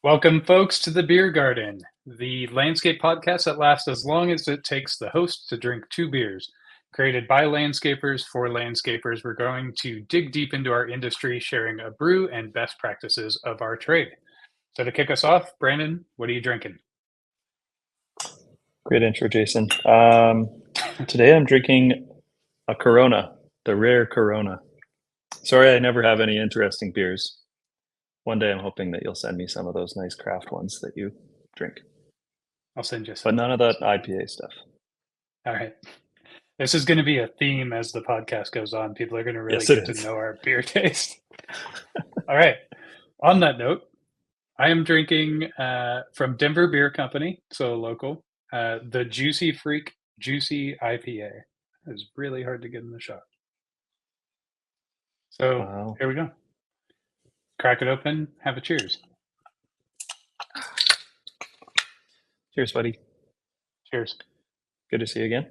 Welcome, folks, to the Beer Garden, the landscape podcast that lasts as long as it takes the host to drink two beers. Created by landscapers for landscapers, we're going to dig deep into our industry, sharing a brew and best practices of our trade. So, to kick us off, Brandon, what are you drinking? Great intro, Jason. Today I'm drinking a Corona, the rare Corona. Sorry, I never have any interesting beers. One day I'm hoping that you'll send me some of those nice craft ones that you drink, I'll send you but some. none of that IPA stuff. All right. This is going to be a theme as the podcast goes on. People are going to really Yes, it get to is. know our beer taste. All right. On that note, I am drinking from Denver Beer Company, so local, the Juicy Freak Juicy IPA. It's really hard to get in the shot. So Wow. here we go. Crack it open. Have a cheers. Cheers, buddy. Cheers. Good to see you again.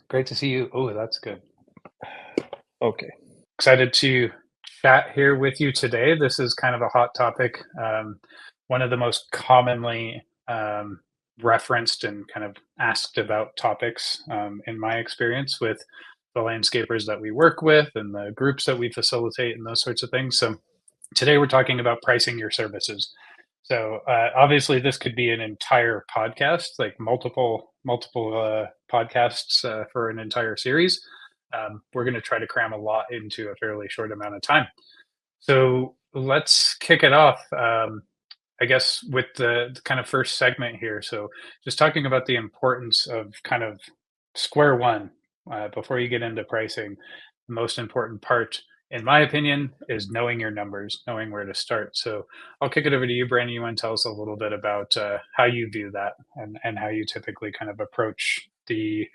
Great to see you. Oh, that's good. Okay. Excited to chat here with you today. This is kind of a hot topic. One of the most commonly referenced and kind of asked about topics in my experience with the landscapers that we work with and the groups that we facilitate and those sorts of things. So today we're talking about pricing your services. So obviously this could be an entire podcast, like multiple podcasts for an entire series. We're going to try to cram a lot into a fairly short amount of time. So let's kick it off. I guess with the kind of first segment here. So just talking about the importance of kind of square one before you get into pricing. The most important part, in my opinion, is knowing your numbers, knowing where to start. So I'll kick it over to you, Brandon. You want to tell us a little bit about how you view that and how you typically kind of approach the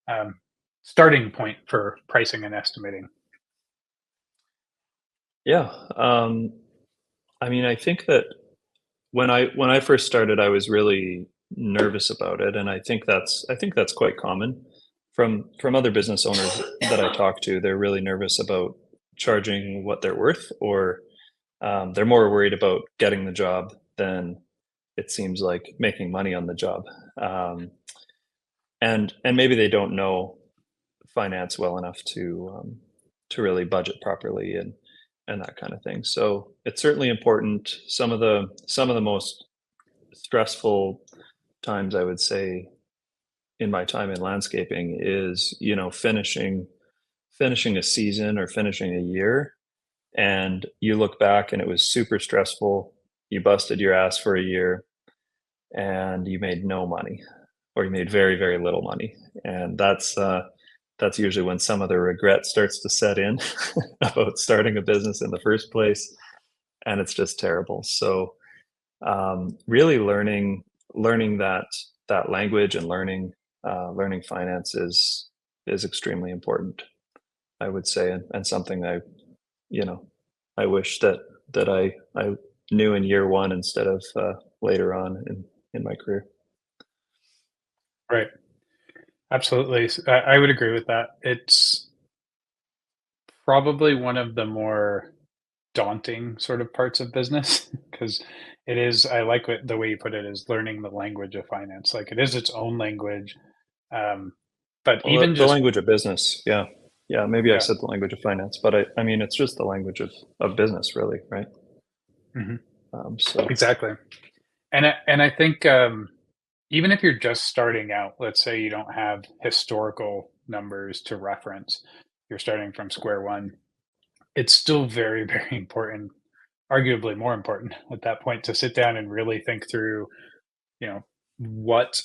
um, starting point for pricing and estimating. Yeah. I mean, I think that when I first started, I was really nervous about it, and I think that's quite common from other business owners that I talk to. They're really nervous about charging what they're worth, or they're more worried about getting the job than it seems like making money on the job. Um, and maybe they don't know finance well enough to really budget properly and that kind of thing. So it's certainly important. Some of the most stressful times, I would say, in my time in landscaping is, finishing a season or finishing a year, and you look back and it was super stressful. You busted your ass for a year and you made no money, or you made very, very little money. And that's usually when some of the regret starts to set in about starting a business in the first place, and it's just terrible. So really learning that language and learning finance is extremely important, I would say, and something you know I wish that I knew in year one instead of later on in my career. Right. Absolutely. I would agree with that. It's probably one of the more daunting sort of parts of business because it is, I like the way you put it, is learning the language of finance. Like it is its own language. Um, but Well, even the just, language of business, yeah, yeah. Maybe I yeah, said the language of finance, but I mean it's just the language of business, really, right? mhm, So exactly. And I think even if you're just starting out, let's say you don't have historical numbers to reference, you're starting from square one, it's still very, very important, arguably more important at that point to sit down and really think through, what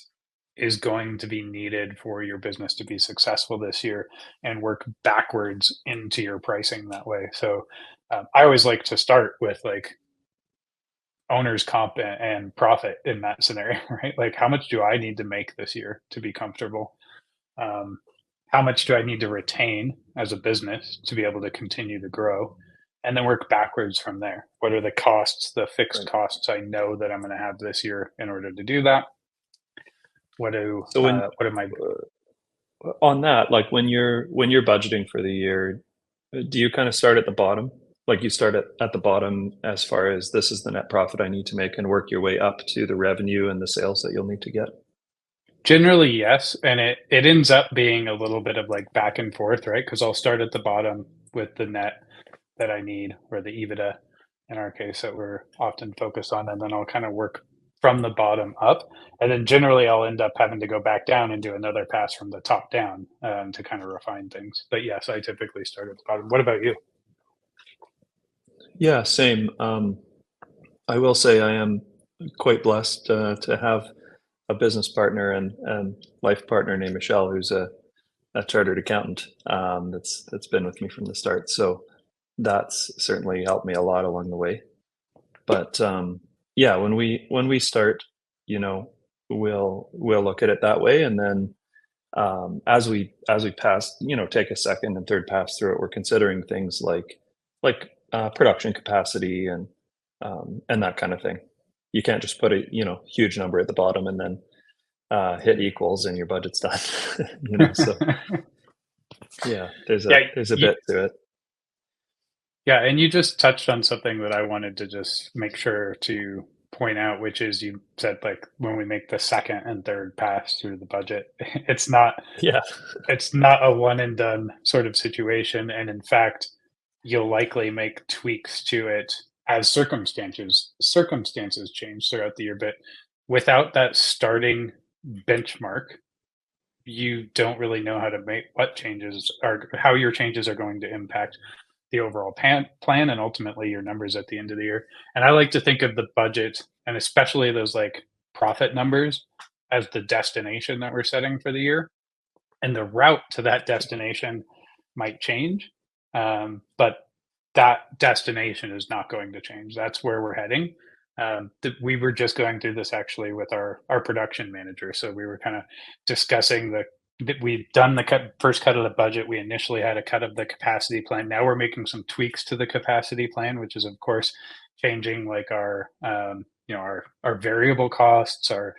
is going to be needed for your business to be successful this year and work backwards into your pricing that way. So I always like to start with like owner's comp and profit in that scenario, right? Like how much do I need to make this year to be comfortable? Um, how much do I need to retain as a business to be able to continue to grow? And then work backwards from there. What are the costs, the fixed right. costs I know that I'm going to have this year in order to do that? So What am I? on that, like when you're budgeting for the year, do you kind of start at the bottom Like you start at the bottom as far as this is the net profit I need to make and work your way up to the revenue and the sales that you'll need to get. Generally, yes, and it ends up being a little bit of, like, back and forth, right? Because 'Cause I'll start at the bottom with the net that I need, or the EBITDA, in our case, that we're often focused on, and then I'll kinda work from the bottom up, and then generally, I'll end up having to go back down and do another pass from the top down, to kinda refine things. But, yes, I typically start at the bottom. What about you? Yeah, same. I will say I am quite blessed to have a business partner and life partner named Michelle, who's a chartered accountant that's been with me from the start. So that's certainly helped me a lot along the way. But yeah, when we start, you know, we'll look at it that way, and then as we pass, take a second and third pass through it, we're considering things like production capacity and that kind of thing. You can't just put a huge number at the bottom and then hit equals and your budget's done. So yeah, there's a Yeah, there's a you bit to it. yeah, and you just touched on something that I wanted to just make sure to point out, which is you said, like, when we make the second and third pass through the budget, Yeah, it's not a one and done sort of situation, and in fact, you'll likely make tweaks to it as circumstances change throughout the year, but without that starting benchmark, you don't really know how to make what changes are how your changes are going to impact the overall plan and ultimately your numbers at the end of the year. And I like to think of the budget and especially those like profit numbers as the destination that we're setting for the year. And the route to that destination might change, but that destination is not going to change. That's where we're heading. We were just going through this actually with our production manager. So we were kind of discussing that we've done the first cut of the budget. We initially had a cut of the capacity plan. Now we're making some tweaks to the capacity plan, which is of course changing like our our variable costs, our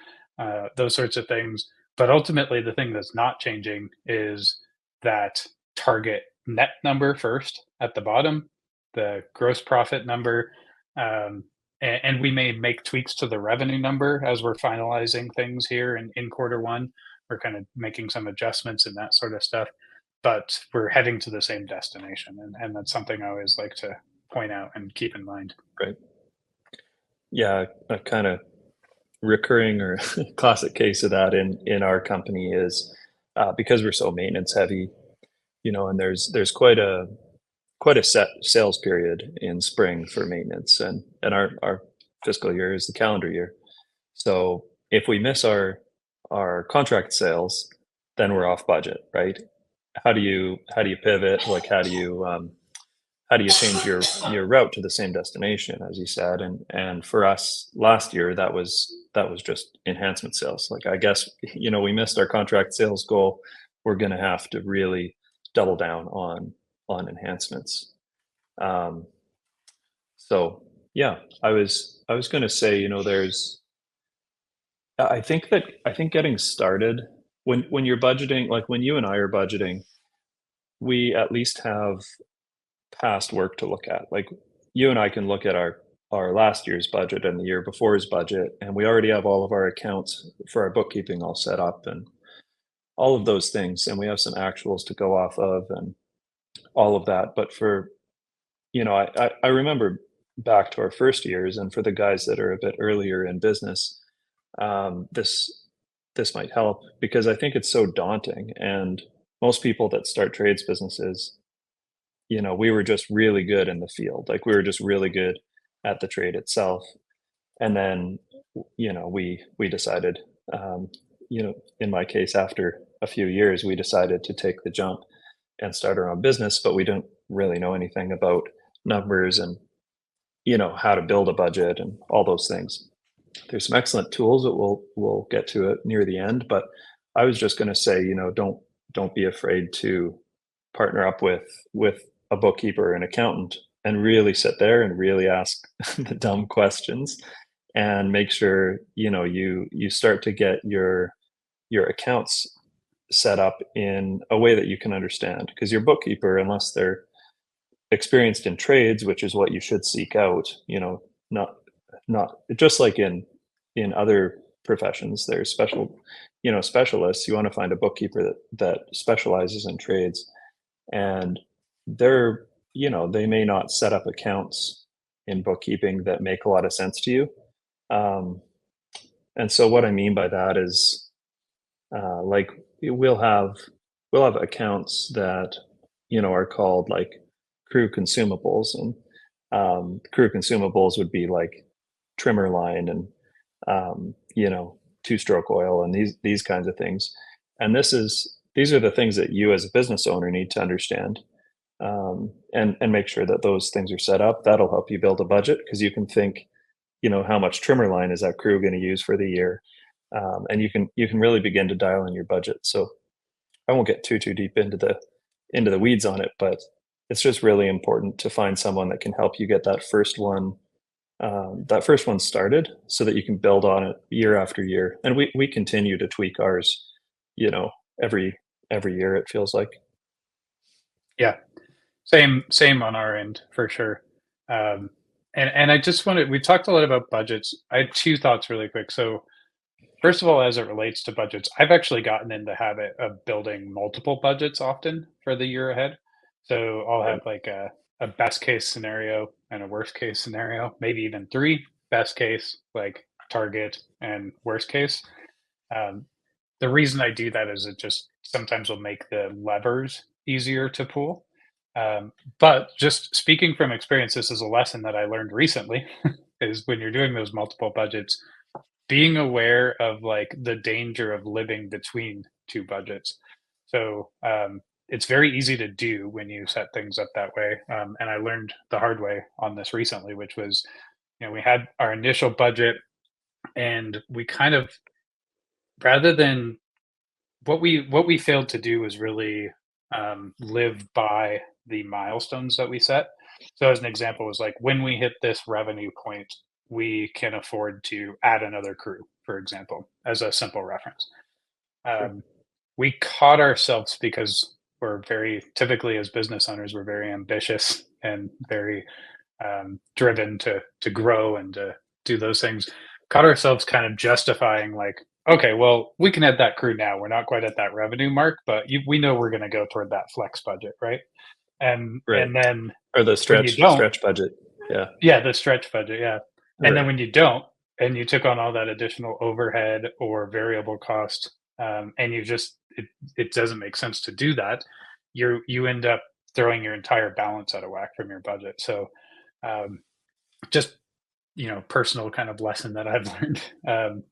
those sorts of things. But ultimately, the thing that's not changing is that target net number first at the bottom, the gross profit number, and we may make tweaks to the revenue number as we're finalizing things here in quarter one. We're kind of making some adjustments and that sort of stuff, but we're heading to the same destination, and that's something I always like to point out and keep in mind. right. Yeah, a kind of recurring or classic case of that in our company is because we're so maintenance heavy, and there's quite a set sales period in spring for maintenance, and our fiscal year is the calendar year. So if we miss our contract sales, then we're off budget, right? How do you pivot? Like how do you change your route to the same destination, as you said? And for us last year, that was just enhancement sales. Like I guess we missed our contract sales goal. We're going to have to really double down on enhancements. Um, so yeah, I was going to say, I think getting started when you're budgeting, like when you and I are budgeting, we at least have past work to look at. Like you and I can look at our last year's budget and the year before's budget, and we already have all of our accounts for our bookkeeping all set up and all of those things, and we have some actuals to go off of and all of that. But I remember back to our first years, and for the guys that are a bit earlier in business, this might help because I think it's so daunting. And most people that start trades businesses, we were just really good in the field. Like we were just really good at the trade itself. And then, we decided, in my case, after a few years, we decided to take the jump and start our own business, but we didn't really know anything about numbers and, how to build a budget and all those things. There's some excellent tools that we'll get to it near the end, but I was just going to say, don't be afraid to partner up with a bookkeeper or an accountant and really sit there and really ask the dumb questions and make sure you start to get your accounts set up in a way that you can understand, because your bookkeeper, unless they're experienced in trades, which is what you should seek out, not just like in other professions, there's specialists. You want to find a bookkeeper that specializes in trades, and they're, they may not set up accounts in bookkeeping that make a lot of sense to you. Um, and so what I mean by that is, like we'll have we'll have accounts that are called like crew consumables, and crew consumables would be like trimmer line and two-stroke oil and these kinds of things. And these are the things that you as a business owner need to understand, and make sure that those things are set up. That'll help you build a budget because you can think, how much trimmer line is that crew going to use for the year, and you can really begin to dial in your budget. So I won't get too deep into the weeds on it, but it's just really important to find someone that can help you get that first one started, so that you can build on it year after year. And we continue to tweak ours, you know, every year it feels like. Yeah, same on our end for sure. Um, and I just wanted we talked a lot about budgets. I had two thoughts really quick. So first of all, as it relates to budgets, I've actually gotten in the habit of building multiple budgets often for the year ahead. So I'll have Right. like a best case scenario and a worst case scenario, maybe even three: best case, like target, and worst case. Um, the reason I do that is it just sometimes will make the levers easier to pull. But just speaking from experience, this is a lesson that I learned recently is when you're doing those multiple budgets, being aware of like the danger of living between two budgets. So it's very easy to do when you set things up that way. And I learned the hard way on this recently, which was, we had our initial budget and we kind of, rather than what we failed to do was really live by the milestones that we set. So as an example, was like when we hit this revenue point, we can afford to add another crew, for example, as a simple reference. Sure. Um, we caught ourselves because we're very typically as business owners, we're very ambitious and very driven to grow and to do those things. Caught ourselves kind of justifying like, okay, well, we can add that crew now. We're not quite at that revenue mark, but we know we're going to go toward that flex budget, right? Right. And then Or the when you stretch don't, stretch budget. Yeah. yeah, the stretch budget, yeah. And then Right. when you don't, and you took on all that additional overhead or variable cost, and it doesn't make sense to do that, you end up throwing your entire balance out of whack from your budget. So um, just personal kind of lesson that I've learned,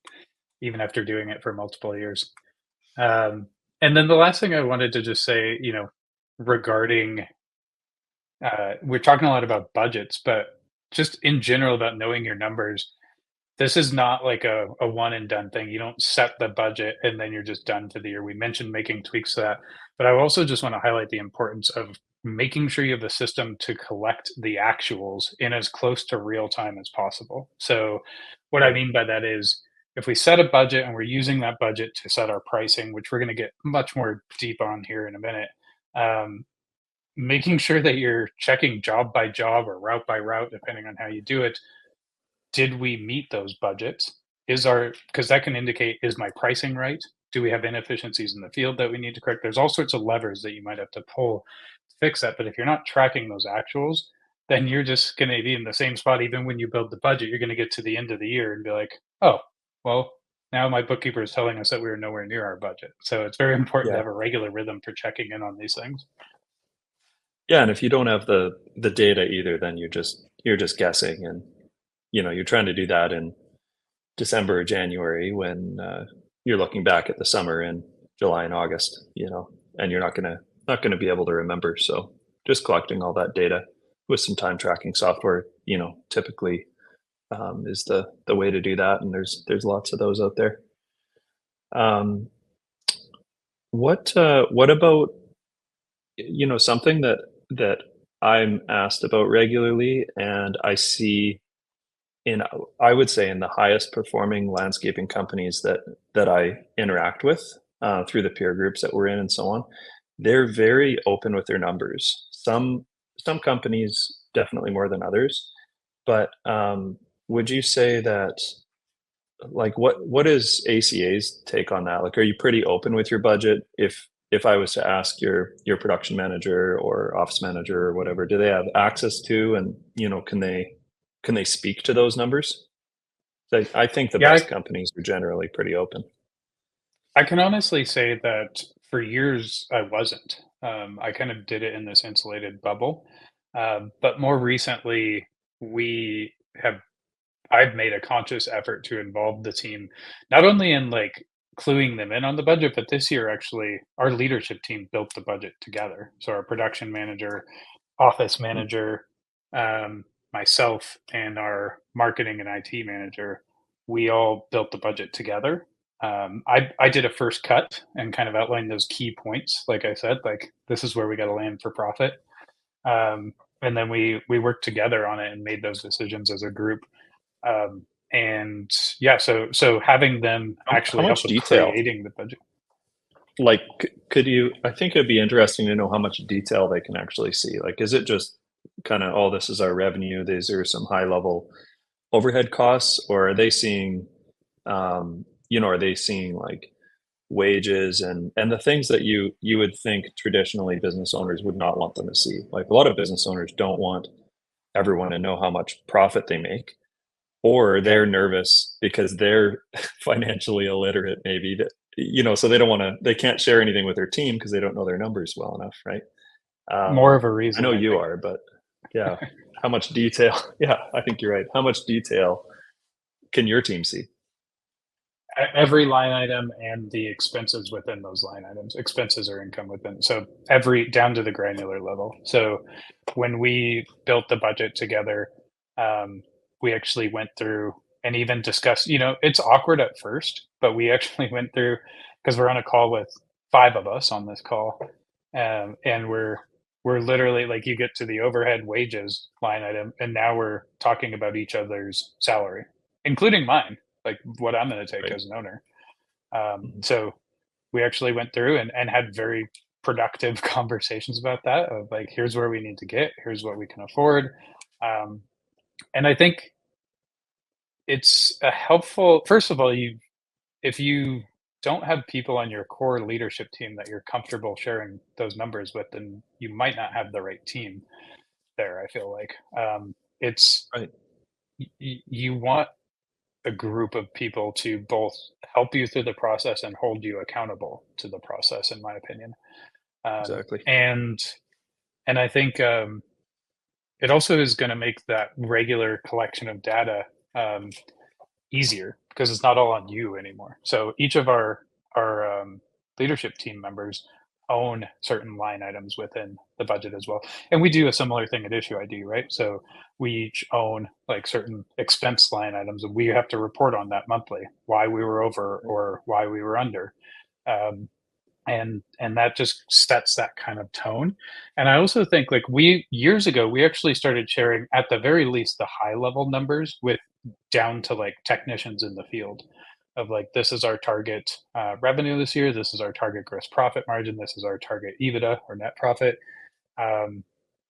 even after doing it for multiple years. Um, and then the last thing I wanted to just say, regarding we're talking a lot about budgets, but just in general about knowing your numbers. This is not like a one and done thing. You don't set the budget and then you're just done for the year. We mentioned making tweaks to that, but I also just want to highlight the importance of making sure you have a system to collect the actuals in as close to real time as possible. So, what I Right. mean by that is if we set a budget and we're using that budget to set our pricing, which we're going to get much more deep on here in a minute, um, making sure that you're checking job by job or route by route, depending on how you do it. Did we meet those budgets? Is our because that can indicate, is my pricing right? Do we have inefficiencies in the field that we need to correct? There's all sorts of levers that you might have to pull to fix that. But if you're not tracking those actuals, then you're just going to be in the same spot. Even when you build the budget, you're going to get to the end of the year and be like, oh, well, now my bookkeeper is telling us that we were nowhere near our budget. So it's very important to Yeah. have a regular rhythm for checking in on these things. Yeah. And if you don't have the data either, then you're just guessing, and you're trying to do that in December or January when you're looking back at the summer in July and August, and you're not gonna be able to remember. So just collecting all that data with some time tracking software, typically, is the way to do that. And there's lots of those out there. Um, what about something that I'm asked about regularly, and I see in I would say in the highest performing landscaping companies that I interact with, through the peer groups that we're in and so on, they're very open with their numbers. Some some companies definitely more than others, but would you say that like what is ACA's take on that? Like, are you pretty open with your budget? If I was to ask your production manager or office manager or whatever, do they have access to, and can they speak to those numbers? I think the Yeah, best companies are generally pretty open. I can honestly say that for years I wasn't. I kind of did it in this insulated bubble. But more recently, we have I've made a conscious effort to involve the team, not only in like cluing them in on the budget, but this year actually our leadership team built the budget together. So our production manager, office Mhm. manager, myself, and our marketing and IT manager, we all built the budget together. I did a first cut and kind of outlined those key points. Like I said, like this is where we got to land for profit. And then we worked together on it and made those decisions as a group. And yeah, so having them How actually help much with detail? creating the budget. Like, could you? I think it'd be interesting to know how much detail they can actually see. Like, is it just kind of, oh, this is our revenue. These are some high level overhead costs, or are they seeing, are they seeing like wages and the things that you would think traditionally business owners would not want them to see? Like, a lot of business owners don't want everyone to know how much profit they make, or Yeah, they're nervous because they're financially illiterate, maybe, that so they don't want to, they can't share anything with their team because they don't know their numbers well enough, right? more of a I know reason, I you think. are, but yeah, how much detail? Yeah, I think you're right. How much detail can your team see? Every line item and the expenses within those line items, expenses or income within. So every down to the granular level. So when we built the budget together, um, we actually went through and even discussed. It's awkward at first, but we actually went through because we're on a call with five of us on this call, and we're literally like you get to the overhead wages line item, and now we're talking about each other's salary, including mine, like what I'm going to take Right. as an owner. Mhm. So we actually went through and had very productive conversations about that of like, here's where we need to get, here's what we can afford. Um, and I think it's a helpful, first of all, if you don't have people on your core leadership team that you're comfortable sharing those numbers with, then you might not have the right team there. I feel like it's Right. you want a group of people to both help you through the process and hold you accountable to the process, in my opinion. Um, Exactly. and and I think it also is going to make that regular collection of data um, easier because it's not all on you anymore. So each of our leadership team members own certain line items within the budget as well, and we do a similar thing at Issue ID, right? So we each own like certain expense line items, and we have to report on that monthly, why we were over Right. or why we were under. Um, and that just sets that kind of tone. And I also think like we years ago we actually started sharing at the very least the high level numbers with down to like technicians in the field of like this is our target revenue this year, this is our target gross profit margin, this is our target EBITDA or net profit, um,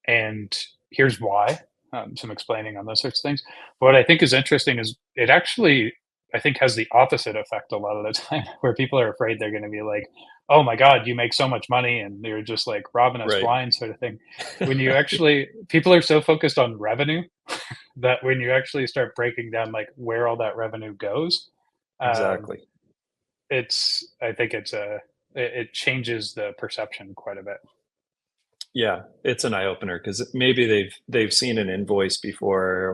and here's why. Some explaining on those sorts of things. But what I think is interesting is it actually, I think, has the opposite effect a lot of the time, where people are afraid they're going to be like, "Oh my God, you make so much money," and they're just like robbing us Right. blind, sort of thing. When you actually, people are so focused on revenue that when you actually start breaking down like where all that revenue goes, um, Exactly. I think it changes the perception quite a bit. Yeah, it's an eye opener because maybe they've seen an invoice before,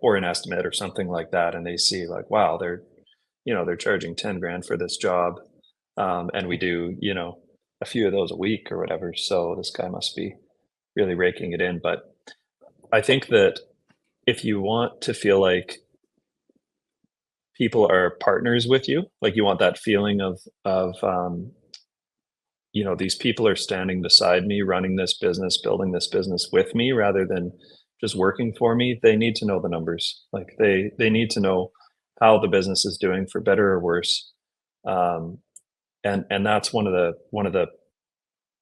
or an estimate or something like that, and they see like, wow, they're charging 10 grand for this job, and we do a few of those a week or whatever. So this guy must be really raking it in. But I think that if you want to feel like people are partners with you, like you want that feeling of these people are standing beside me, running this business, building this business with me, rather than just working for me. They need to know the numbers. Like they need to know how the business is doing, for better or worse. Um, and that's one of the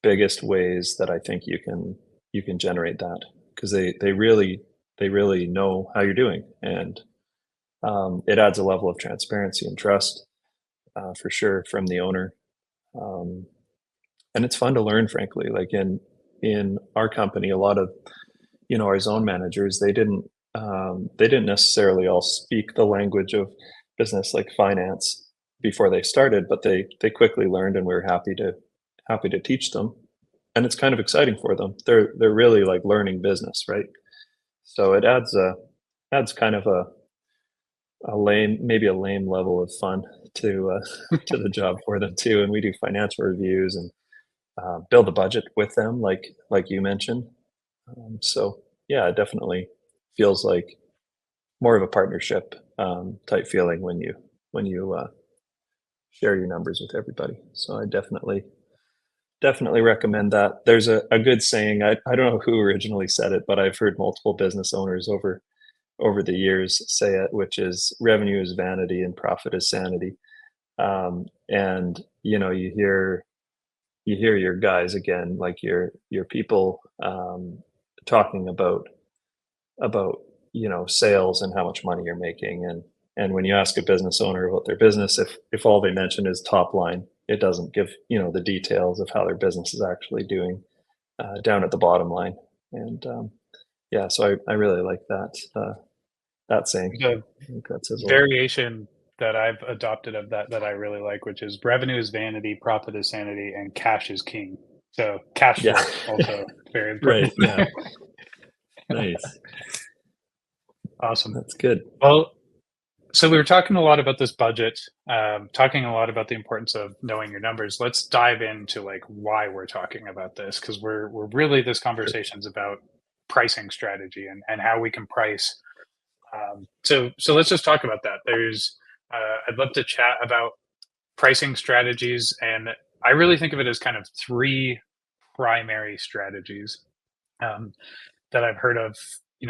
biggest ways that I think you can you can generate that, because they really know how you're doing, and it adds a level of transparency and trust, for sure, from the owner. Um, and it's fun to learn, frankly. Like in our company, a lot of our zone managers, they didn't necessarily all speak the language of business, like finance, before they started, but they quickly learned, and we were happy to teach them. And it's kind of exciting for them. They're really like learning business, right? So it adds kind of maybe a lame level of fun to to the job for them too. And we do financial reviews and build a budget with them, like you mentioned. So yeah, it definitely feels like more of a partnership, type feeling when you share your numbers with everybody. So I definitely recommend that. There's a good saying. I don't know who originally said it, but I've heard multiple business owners over the years say it, which is revenue is vanity and profit is sanity. And you hear your guys again, like your people, talking about sales and how much money you're making, and when you ask a business owner about their business, if all they mention is top line, it doesn't give the details of how their business is actually doing, down at the bottom line. And yeah, so I really like that saying. The I think that says a lot. variation that I've adopted of that I really like, which is revenue is vanity, profit is sanity, and cash is king. So cash Yeah. flow also very Right, important. yeah. Nice. Awesome. That's good. Well, so we were talking a lot about this budget, talking a lot about the importance of knowing your numbers. Let's dive into like why we're talking about this, because we're really, this Sure. conversation's about pricing strategy and how we can price. So let's just talk about that. I'd love to chat about pricing strategies, and I really think of it as kind of three primary strategies, um, that I've heard of,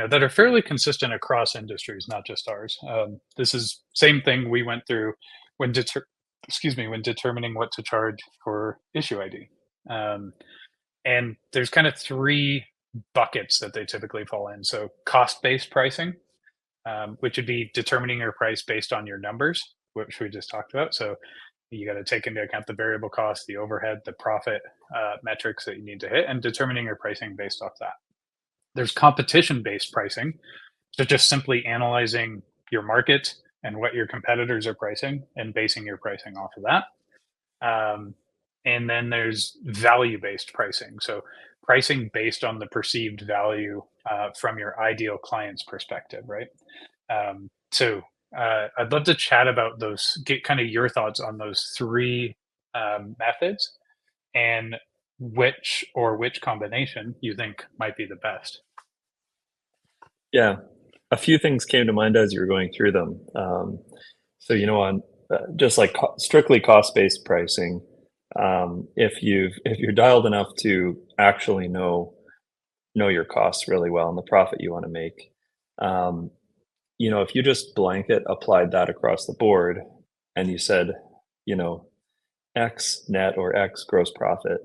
that are fairly consistent across industries, not just ours. This is same thing we went through when when determining what to charge for issue ID. Um, and there's kind of three buckets that they typically fall in. So cost-based pricing, which would be determining your price based on your numbers, which we just talked about. So you got to take into account the variable cost, the overhead, the profit metrics that you need to hit, and determining your pricing based off that. There's competition based pricing, so just simply analyzing your market and what your competitors are pricing and basing your pricing off of that. Um, and then there's value based pricing. So pricing based on the perceived value from your ideal client's perspective, right? So I'd love to chat about those, get kind of your thoughts on those three methods, and which combination you think might be the best. Yeah. A few things came to mind as you were going through them. So, on just like strictly cost-based pricing, if you're dialed enough to actually know your costs really well and the profit you want to make, um, if you just blanket applied that across the board, and you said, you know, X net or X gross profit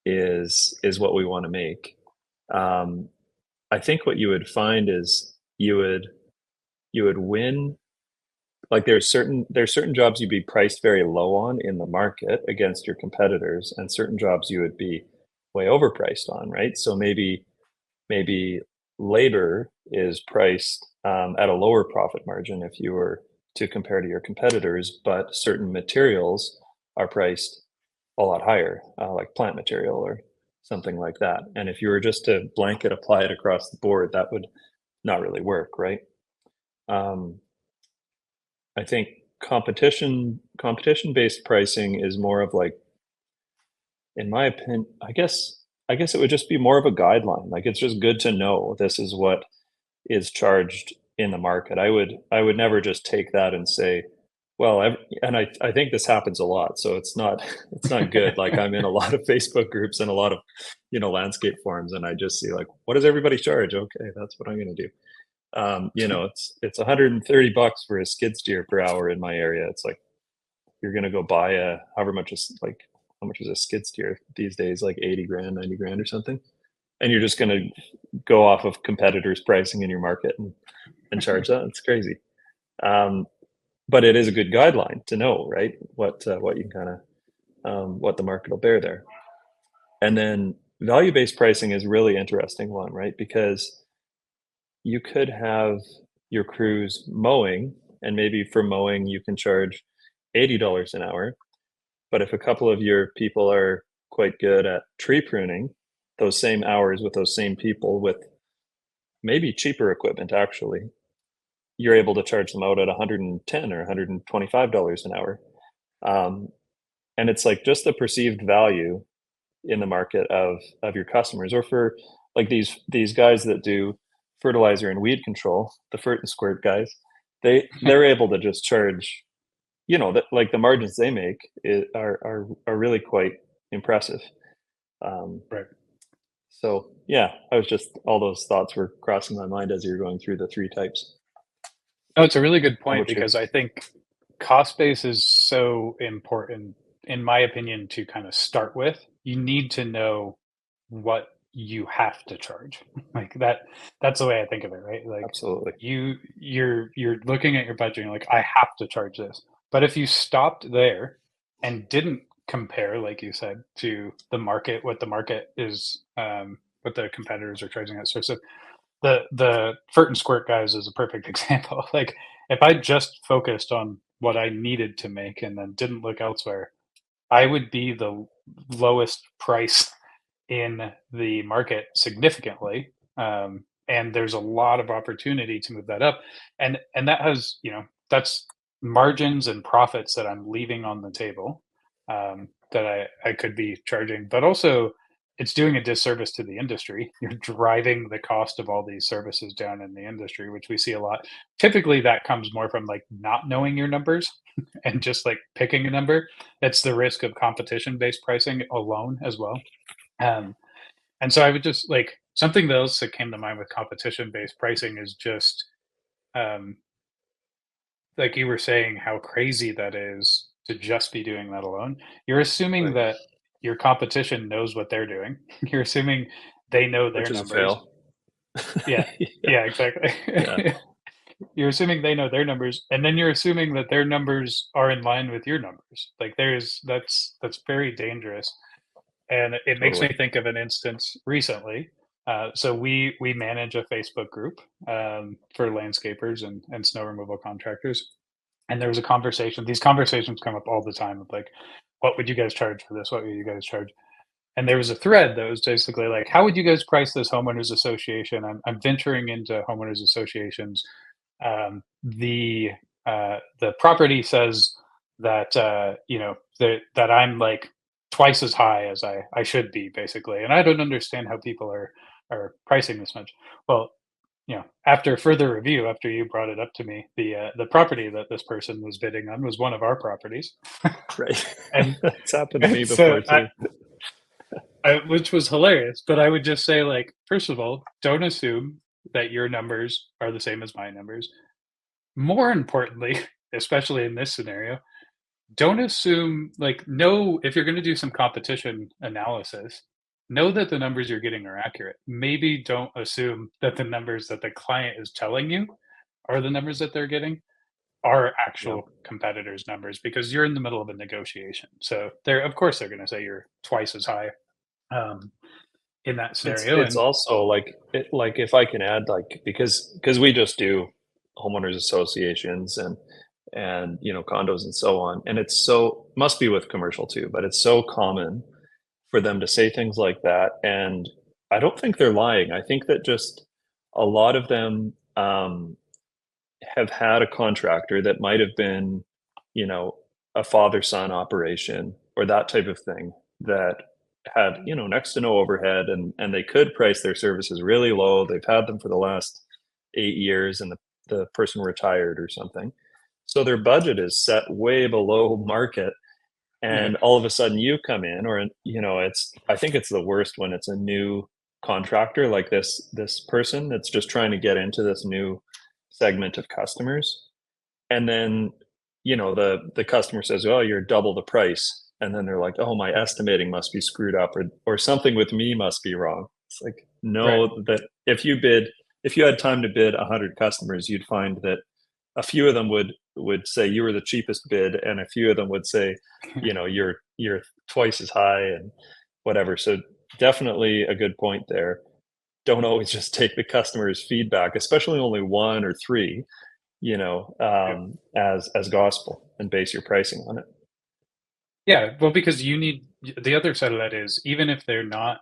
is what we want to make. Um, I think what you would find is you would win. Like there's certain jobs you'd be priced very low on in the market against your competitors, and certain jobs you would be way overpriced on, right? So maybe labor is priced, at a lower profit margin if you were to compare to your competitors, but certain materials are priced a lot higher, like plant material or something like that. And if you were just to blanket apply it across the board, that would not really work, right? Um, I think competition based pricing is more of like, in my opinion, I guess it would just be more of a guideline. Like it's just good to know this is what is charged in the market. I would never just take that and say, well, and I think this happens a lot, so it's not it's not good. Like I'm in a lot of Facebook groups and a lot of landscape forums, and I just see like, what does everybody charge? Okay, that's what I'm going to do. It's 130 bucks for a skid steer per hour in my area. It's like you're going to go buy a however much is like how much is a skid steer these days? Like 80 grand, 90 grand or something, and you're just going to go off of competitors' pricing in your market and charge that. It's crazy. But it is a good guideline to know, right? What you kind of what the market will bear there. And then value-based pricing is a really interesting one, right? Because you could have your crews mowing, and maybe for mowing you can charge $80 an hour. But if a couple of your people are quite good at tree pruning, those same hours with those same people with maybe cheaper equipment, actually, you're able to charge them out at 110 or $125 an hour. And it's like just the perceived value in the market of your customers, or for like these guys that do fertilizer and weed control, the fert and squirt guys, they're able to just charge, that like the margins they make are really quite impressive. Right. So yeah, I was just, all those thoughts were crossing my mind as you're going through the three types. No, it's a really good How point about you? because I think cost base is so important, in my opinion, to kind of start with. You need to know what you have to charge. Like that's the way I think of it, right? Like Absolutely. you're looking at your budget and you're like, I have to charge this. But if you stopped there and didn't compare, like you said, to the market, what the market is, what the competitors are charging at. So the Furt and Squirt guys is a perfect example. Like if I just focused on what I needed to make and then didn't look elsewhere, I would be the lowest price in the market significantly. And there's a lot of opportunity to move that up. And that has, that's margins and profits that I'm leaving on the table, that I could be charging, but also it's doing a disservice to the industry. You're driving the cost of all these services down in the industry, which we see a lot. Typically that comes more from like not knowing your numbers and just like picking a number. It's the risk of competition based pricing alone as well. Um, and so I would just like something else that came to mind with competition based pricing is just, um, like you were saying, how crazy that is to just be doing that alone. You're assuming Right. that your competition knows what they're doing. You're assuming they know their Which is a numbers. fail. Yeah. Yeah. Yeah, exactly. Yeah. You're assuming they know their numbers, and then you're assuming that their numbers are in line with your numbers. Like that's very dangerous. And it makes me Totally. think of an instance recently. So we manage a Facebook group, for landscapers and snow removal contractors. And there was a conversation. These conversations come up all the time of like, what would you guys charge for this? What would you guys charge? And there was a thread that was basically like, how would you guys price this homeowners association? I'm venturing into homeowners associations. The property says that, that I'm like twice as high as I should be, basically, and I don't understand how people are pricing this much. Well, after further review, after you brought it up to me, the property that this person was bidding on was one of our properties, Right. and, It's happened to me and so before too. which was hilarious. But I would just say, like, first of all, don't assume that your numbers are the same as my numbers. More importantly, especially in this scenario, don't assume, like, know if you're going to do some competition analysis, know that the numbers you're getting are accurate. Maybe don't assume that the numbers that the client is telling you are the numbers that they're getting are Yeah. actual competitors' numbers, because you're in the middle of a negotiation. So they're, of course, they're going to say you're twice as high, um, in that scenario. It's And also like like if I can add, like, because we just do homeowners associations and condos and so on, and it's so, must be with commercial too, but it's so common for them to say things like that, and I don't think they're lying. I think that just a lot of them have had a contractor that might have been, you know, a father-son operation or that type of thing, that had, next to no overhead, and they could price their services really low. They've had them for the last 8 years, and the person retired or something. So their budget is set way below market, yeah, and all of a sudden you come in, or, it's, I think it's the worst when it's a new contractor like this person that's just trying to get into this new segment of customers, and then the customer says, oh, you're double the price, and then they're like, oh, my estimating must be screwed up, or something with me must be wrong. It's like, Right. know that if you had time to bid 100 customers, you'd find that a few of them would say you were the cheapest bid, and a few of them would say, you're twice as high and whatever. So definitely a good point there. Don't always just take the customer's feedback, especially only one or three, Yeah. as gospel, and base your pricing on it. Yeah, well, because you need the other side of that is even if they're not,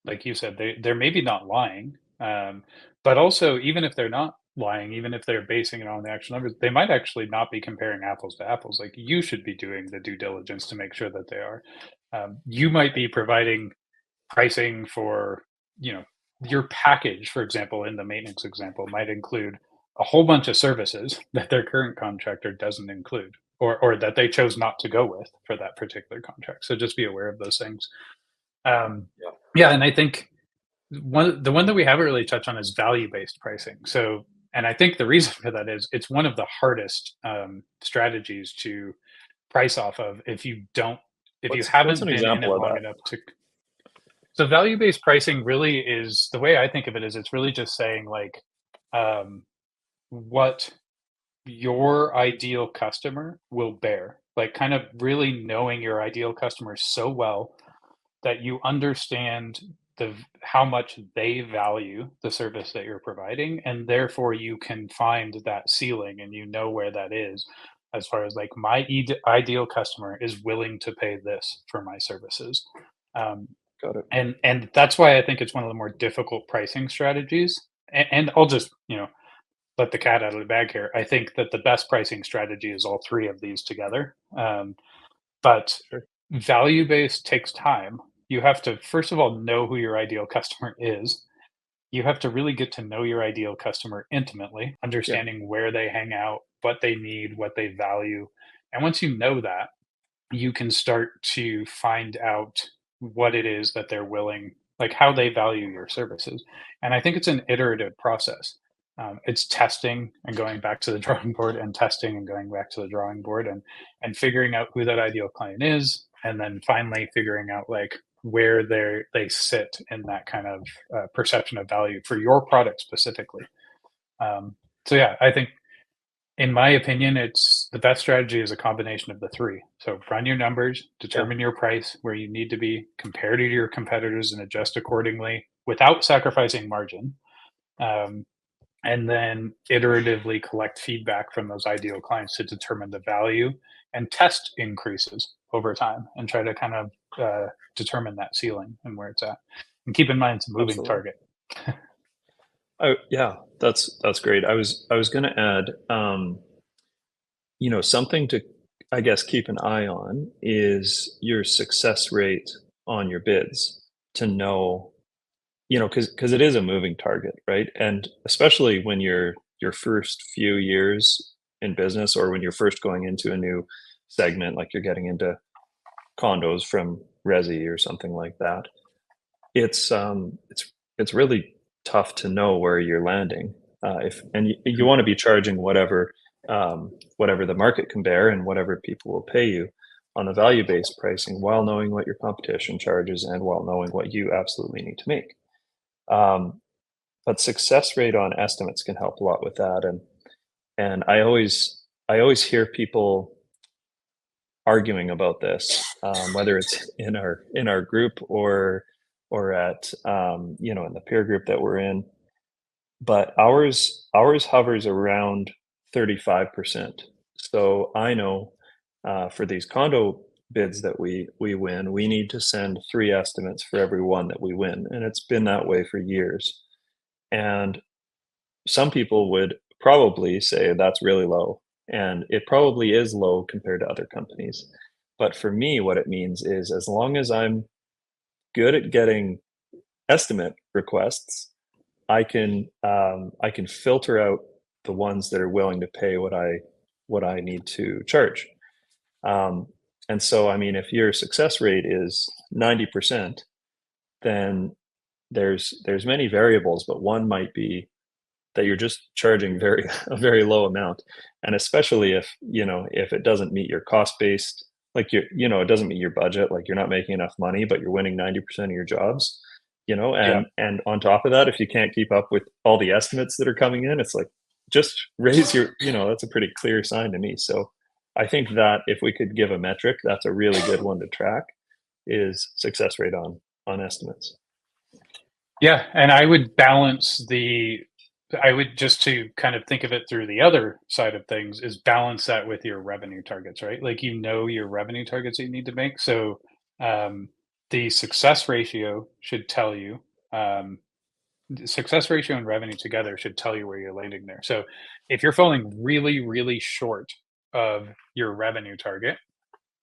like you said, they're maybe not lying, but also even if they're not lying, even if they're basing it on the actual numbers, they might actually not be comparing apples to apples. Like you should be doing the due diligence to make sure that they are. You might be providing pricing for, you know, your package, for example, in the maintenance example, might include a whole bunch of services that their current contractor doesn't include, or that they chose not to go with for that particular contract. So just be aware of those things. Um, Yeah. yeah, and I think the one that we haven't really touched on is value-based pricing. So, and I think the reason for that is it's one of the hardest strategies to price off of if you What's an haven't been in example it of long that? enough to. So value-based pricing really is the way I think of it is it's really just saying like um, what your ideal customer will bear. Like kind of really knowing your ideal customer so well that you understand how much they value the service that you're providing, and therefore you can find that ceiling and you know where that is as far as like my ideal customer is willing to pay this for my services. Um, Got it. and that's why I think it's one of the more difficult pricing strategies. And I'll just let the cat out of the bag here. I think that the best pricing strategy is all three of these together. But Sure. value based takes time. You have to first of all know who your ideal customer is. You have to really get to know your ideal customer intimately, Yeah. understanding where they hang out, what they need, what they value. And once you know that, you can start to find out what it is that they're willing, like how they value your services. And I think it's an iterative process. It's testing and going back to the drawing board, and testing and going back to the drawing board, and figuring out who that ideal client is, and then finally figuring out like where they sit in that kind of perception of value for your product specifically. So yeah, I think in my opinion, it's the best strategy is a combination of the 3. So run your numbers, Yeah. determine your price where you need to be, compare to your competitors and adjust accordingly without sacrificing margin. Um, and then iteratively collect feedback from those ideal clients to determine the value and test increases over time and try to kind of determine that ceiling and where it's at. And keep in mind, it's a moving Absolutely. target. Oh, yeah, that's great. I was gonna add, something to, I guess, keep an eye on is your success rate on your bids to know, because it is a moving target, right? And especially when you're your first few years in business, or when you're first going into a new segment, like you're getting into condos from Resi or something like that, it's really tough to know where you're landing. If and you Mhm. want to be charging whatever the market can bear and whatever people will pay you on a value-based pricing, while knowing what your competition charges and while knowing what you absolutely need to make. Um, but success rate on estimates can help a lot with that. And I always hear people arguing about this, whether it's in our group, or at in the peer group that we're in. But ours hovers around 35%. So I know, for these condo bids that we win, we need to send 3 estimates for every one that we win, and it's been that way for years. And some people would probably say that's really low, and it probably is low compared to other companies. But for me, what it means is as long as I'm good at getting estimate requests, I can filter out the ones that are willing to pay what I need to charge. Um, and so, I mean, if your success rate is 90%, then there's many variables, but one might be that you're just charging a very low amount. And especially if it doesn't meet your cost based, like it doesn't meet your budget, like you're not making enough money, but you're winning 90% of your jobs, Yeah. and on top of that, if you can't keep up with all the estimates that are coming in, it's like, just raise your, that's a pretty clear sign to me. So I think that if we could give a metric, that's a really good one to track, is success rate on estimates. Yeah, and I would, just to kind of think of it through the other side of things, is balance that with your revenue targets, right? Like, your revenue targets that you need to make. So um, the success ratio should tell you, um, the success ratio and revenue together should tell you where you're landing there. So if you're falling really, really short of your revenue target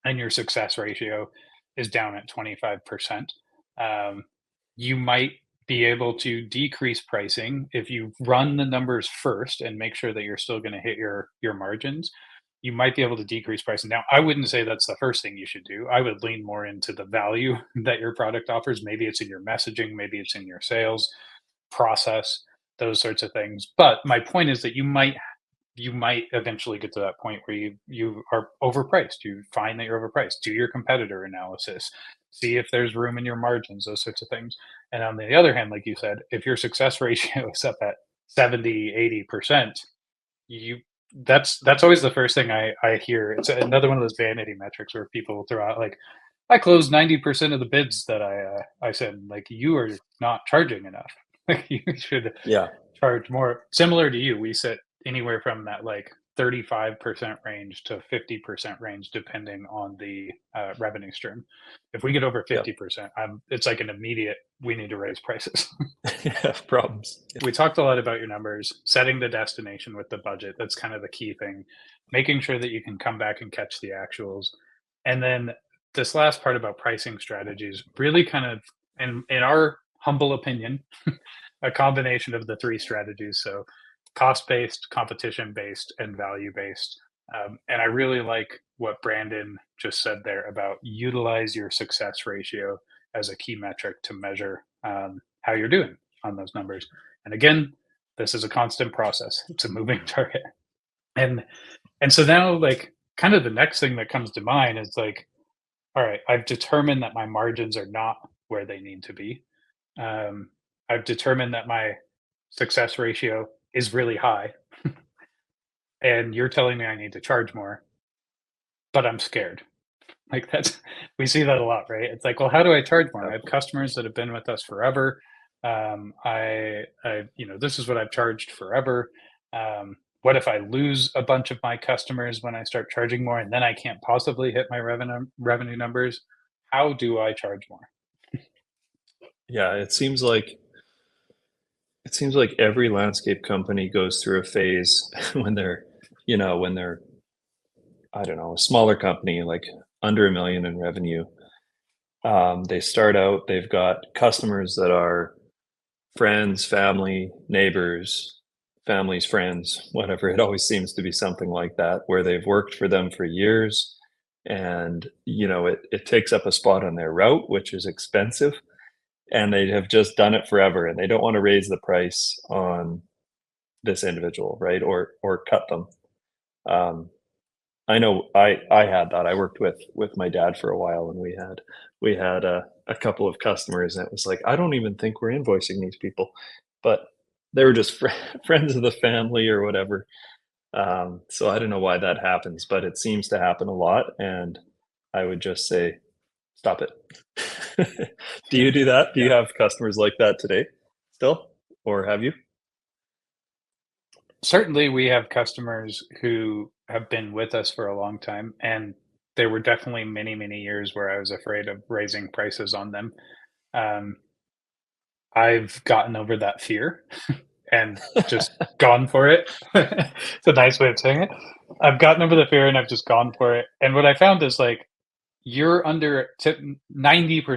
and your success ratio is down at 25%, um, you might be able to decrease pricing if you run the numbers first and make sure that you're still going to hit your margins. You might be able to decrease pricing. Now, I wouldn't say that's the first thing you should do. I would lean more into the value that your product offers. Maybe it's in your messaging, maybe it's in your sales process, those sorts of things. But my point is that you might eventually get to that point where you are overpriced. You find that you're overpriced. Do your competitor analysis. See if there's room in your margins, those sorts of things. And on the other hand, like you said, if your success ratio is up at 70, 80%, you that's always the first thing I hear. It's another one of those vanity metrics where people will throw out like, I closed 90% of the bids that I send. Like, you are not charging enough. Like, you should Yeah. charge more. Similar to you, we sit anywhere from that like 35% range to 50% range, depending on the revenue stream. If we get over Yep. 50%, it's like an immediate, we need to raise prices. Yeah, problems. Yeah. We talked a lot about your numbers, setting the destination with the budget. That's kind of the key thing, making sure that you can come back and catch the actuals. And then this last part about pricing strategies really kind of, in our humble opinion, a combination of the three strategies. So cost based, competition based, and value based. And I really like what Brandon just said there about utilize your success ratio as a key metric to measure how you're doing on those numbers. And again, this is a constant process. It's a moving target. And and so now, like, kind of the next thing that comes to mind is like, all right, I've determined that my margins are not where they need to be. um, I've determined that my success ratio is really high, and you're telling me I need to charge more, but I'm scared. Like, that's, we see that a lot, right? It's like, well, how do I charge more? I have customers that have been with us forever. This is what I've charged forever. What if I lose a bunch of my customers when I start charging more, and then I can't possibly hit my revenue numbers? How do I charge more? Yeah, it seems like every landscape company goes through a phase when they're, I don't know, a smaller company, like under 1 million in revenue. They start out, they've got customers that are friends, family, neighbors, families, friends, whatever. It always seems to be something like that, where they've worked for them for years, and it takes up a spot on their route, which is expensive, and they have just done it forever, and they don't want to raise the price on this individual, right? Or cut them. Um, I know I had that. I worked with my dad for a while, and we had a couple of customers, and it was like, I don't even think we're invoicing these people, but they were just friends of the family or whatever. So I don't know why that happens, but it seems to happen a lot, and I would just say, stop it. Do you do that? Do you Yeah. have customers like that today still, or have you? Certainly, we have customers who have been with us for a long time, and there were definitely many, many years where I was afraid of raising prices on them. Um, I've gotten over that fear and just gone for it. It's a nice way of saying it. I've gotten over the fear and I've just gone for it. And what I found is like, you're 90%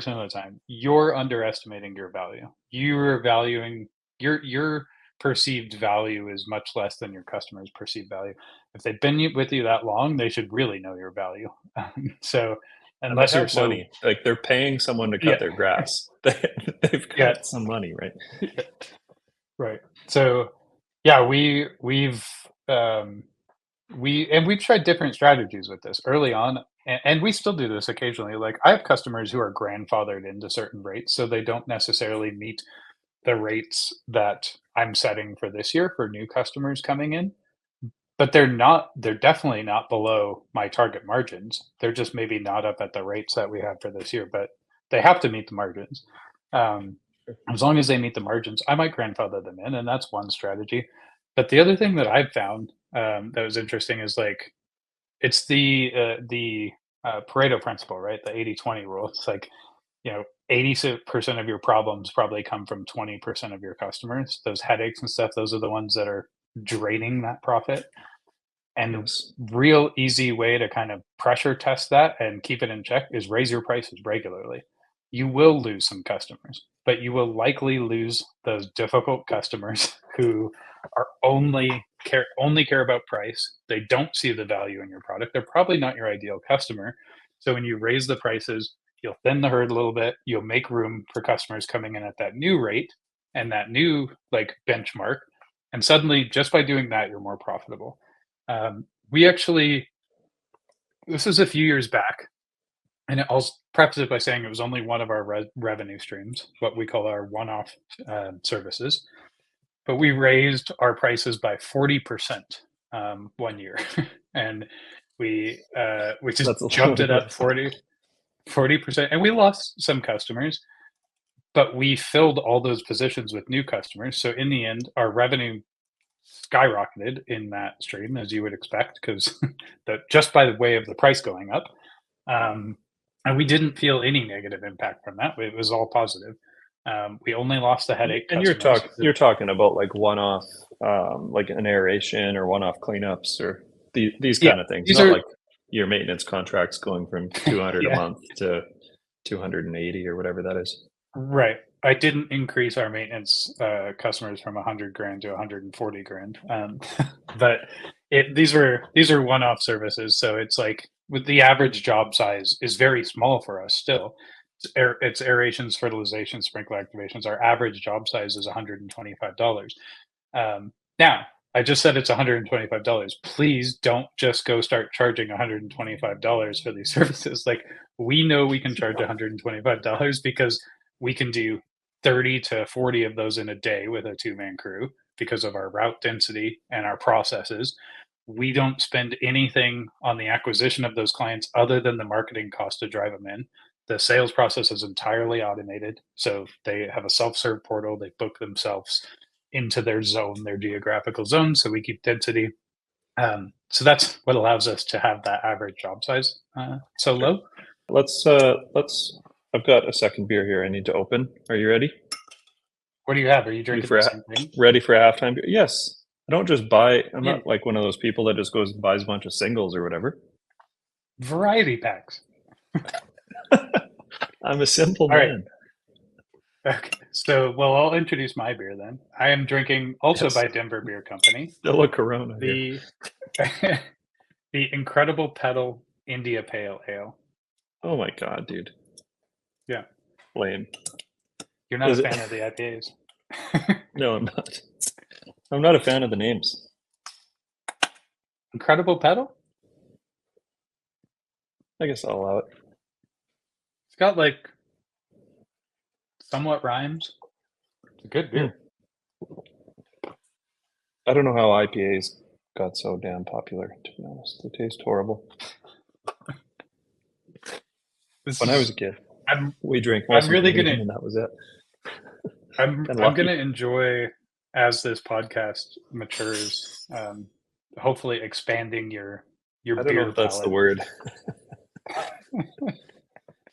of the time, you're underestimating your value. You're valuing your perceived value is much less than your customer's perceived value. If they've been with you that long, they should really know your value. So And they unless you're have so, money, like they're paying someone to cut yeah, their grass. They've yeah, got some money, right? right. So yeah, we've um, we've tried different strategies with this early on, and we still do this occasionally. Like I have customers who are grandfathered into certain rates, so they don't necessarily meet the rates that I'm setting for this year for new customers coming in. But they're definitely not below my target margins. They're just maybe not up at the rates that we have for this year, but they have to meet the margins. Um, as long as they meet the margins, I might grandfather them in, and that's one strategy. But the other thing that I've found, that was interesting is, like, it's the Pareto principle, right? The 80-20 rule. It's like, 80% of your problems probably come from 20% of your customers. Those headaches and stuff, those are the ones that are draining that profit. And Yes. real easy way to kind of pressure test that and keep it in check is raise your prices regularly. You will lose some customers, but you will likely lose those difficult customers who are only care about price. They don't see the value in your product. They're probably not your ideal customer. So when you raise the prices, you'll thin the herd a little bit. You'll make room for customers coming in at that new rate and that new like benchmark. And suddenly, just by doing that, you're more profitable. We actually, this is a few years back, and I'll preface it by saying it was only one of our revenue streams, what we call our one-off services. But we raised our prices by 40% one year, and we just That's a jumped lot. it up 40%, and we lost some customers, but we filled all those positions with new customers. So in the end, our revenue skyrocketed in that stream, as you would expect, because just by the way of the price going up, um, and we didn't feel any negative impact from that. It was all positive. We only lost the headache And customers. you're talking about like one-off, like an aeration or one-off cleanups or these Yeah, kind of things, these not are like your maintenance contracts going from 200 a yeah, month to 280 or whatever that is. right. I didn't increase our maintenance customers from 100 grand to 140 grand, but these are one-off services. So it's like with the average job size is very small for us still. It's aerations, fertilization, sprinkler activations. Our average job size is $125. Now, I just said it's $125. Please don't just go start charging $125 for these services. Like, we know we can charge $125 because we can do 30 to 40 of those in a day with a two-man crew because of our route density and our processes. We don't spend anything on the acquisition of those clients other than the marketing cost to drive them in. The sales process is entirely automated. So they have a self-serve portal, they book themselves into their zone, their geographical zone. So we keep density. So that's what allows us to have that average job size so Sure. low. Let's. I've got a second beer here. I need to open. Are you ready? What do you have? Are you Ready drinking for the a same thing? ready for a halftime beer? Yes. I don't just buy. I'm Yeah, not like one of those people that just goes and buys a bunch of singles or whatever. variety packs. I'm a simple All right. man. Okay. So, well, I'll introduce my beer then. I am drinking also Yes. by Denver Beer Company Still a Corona here. the the Incredible Pedal India Pale Ale. Oh my god, dude. Yeah, Lame. you're not a Is it? fan of the IPAs. No, I'm not. I'm not a fan of the names. Incredible Pedal. I guess I'll allow it. It's got like somewhat rhymes. It's a good Hmm. beer. I don't know how IPAs got so damn popular, to be honest. They taste horrible. This When I was is. a kid, I'm. we drank I'm Molson really Canadian gonna. and that was it. I'm. And I'm gonna lucky. enjoy as this podcast matures. Hopefully, expanding your I don't know beer if that's the palette. word.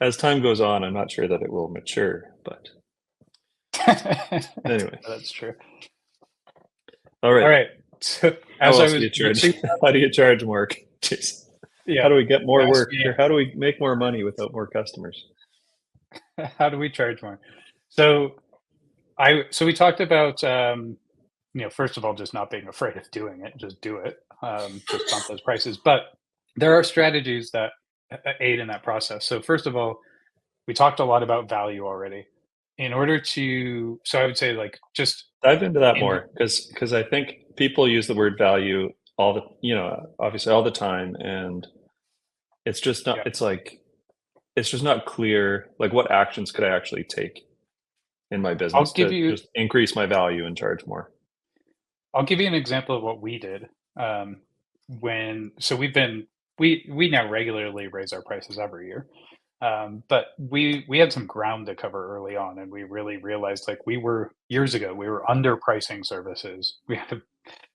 As time goes on, I'm not sure that it will mature, but anyway. That's true. All right. All right. So How as I else do was, you charge? so How do you charge more? Jeez. How yeah, do we get more you asked work? me Or how do we make more money without more customers? how do we charge more. So so we talked about first of all, just not being afraid of doing it, just do it, just bump those prices. But there are strategies that aid in that process. So first of all, we talked a lot about value already. In order so I would say like just Dive into that in more because I think people use the word value all the obviously all the time, and it's just not Yeah. it's like it's just not clear, like, what actions could I actually take in my I'll business give to you just increase my value and charge more. I'll give you an example of what we did. Um, when so we've been we now regularly raise our prices every year. But we had some ground to cover early on, and we really realized like we were years ago we were underpricing services. We had to,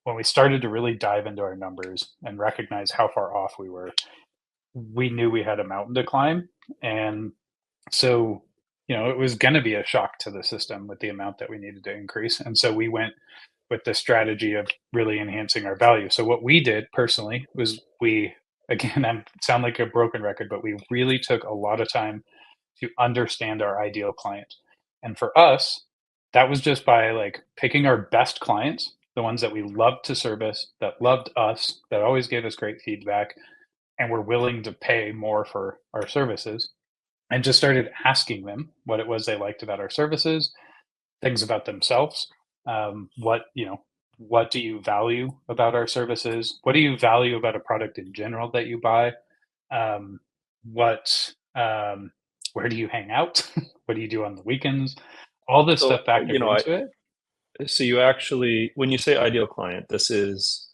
when we started to really dive into our numbers and recognize how far off we were, we knew we had a mountain to climb. And so, it was going to be a shock to the system with the amount that we needed to increase. And so we went with the strategy of really enhancing our value. So what we did personally was we again I sound like a broken record, but we really took a lot of time to understand our ideal client. And for us, that was just by like picking our best clients, the ones that we loved to service, that loved us, that always gave us great feedback, and were willing to pay more for our services, and just started asking them what it was they liked about our services, things about themselves. What do you value about our services? What do you value about a product in general that you buy? What Where do you hang out? What do you do on the weekends? All this So, stuff factored I into it. so you actually, when you say ideal client, this is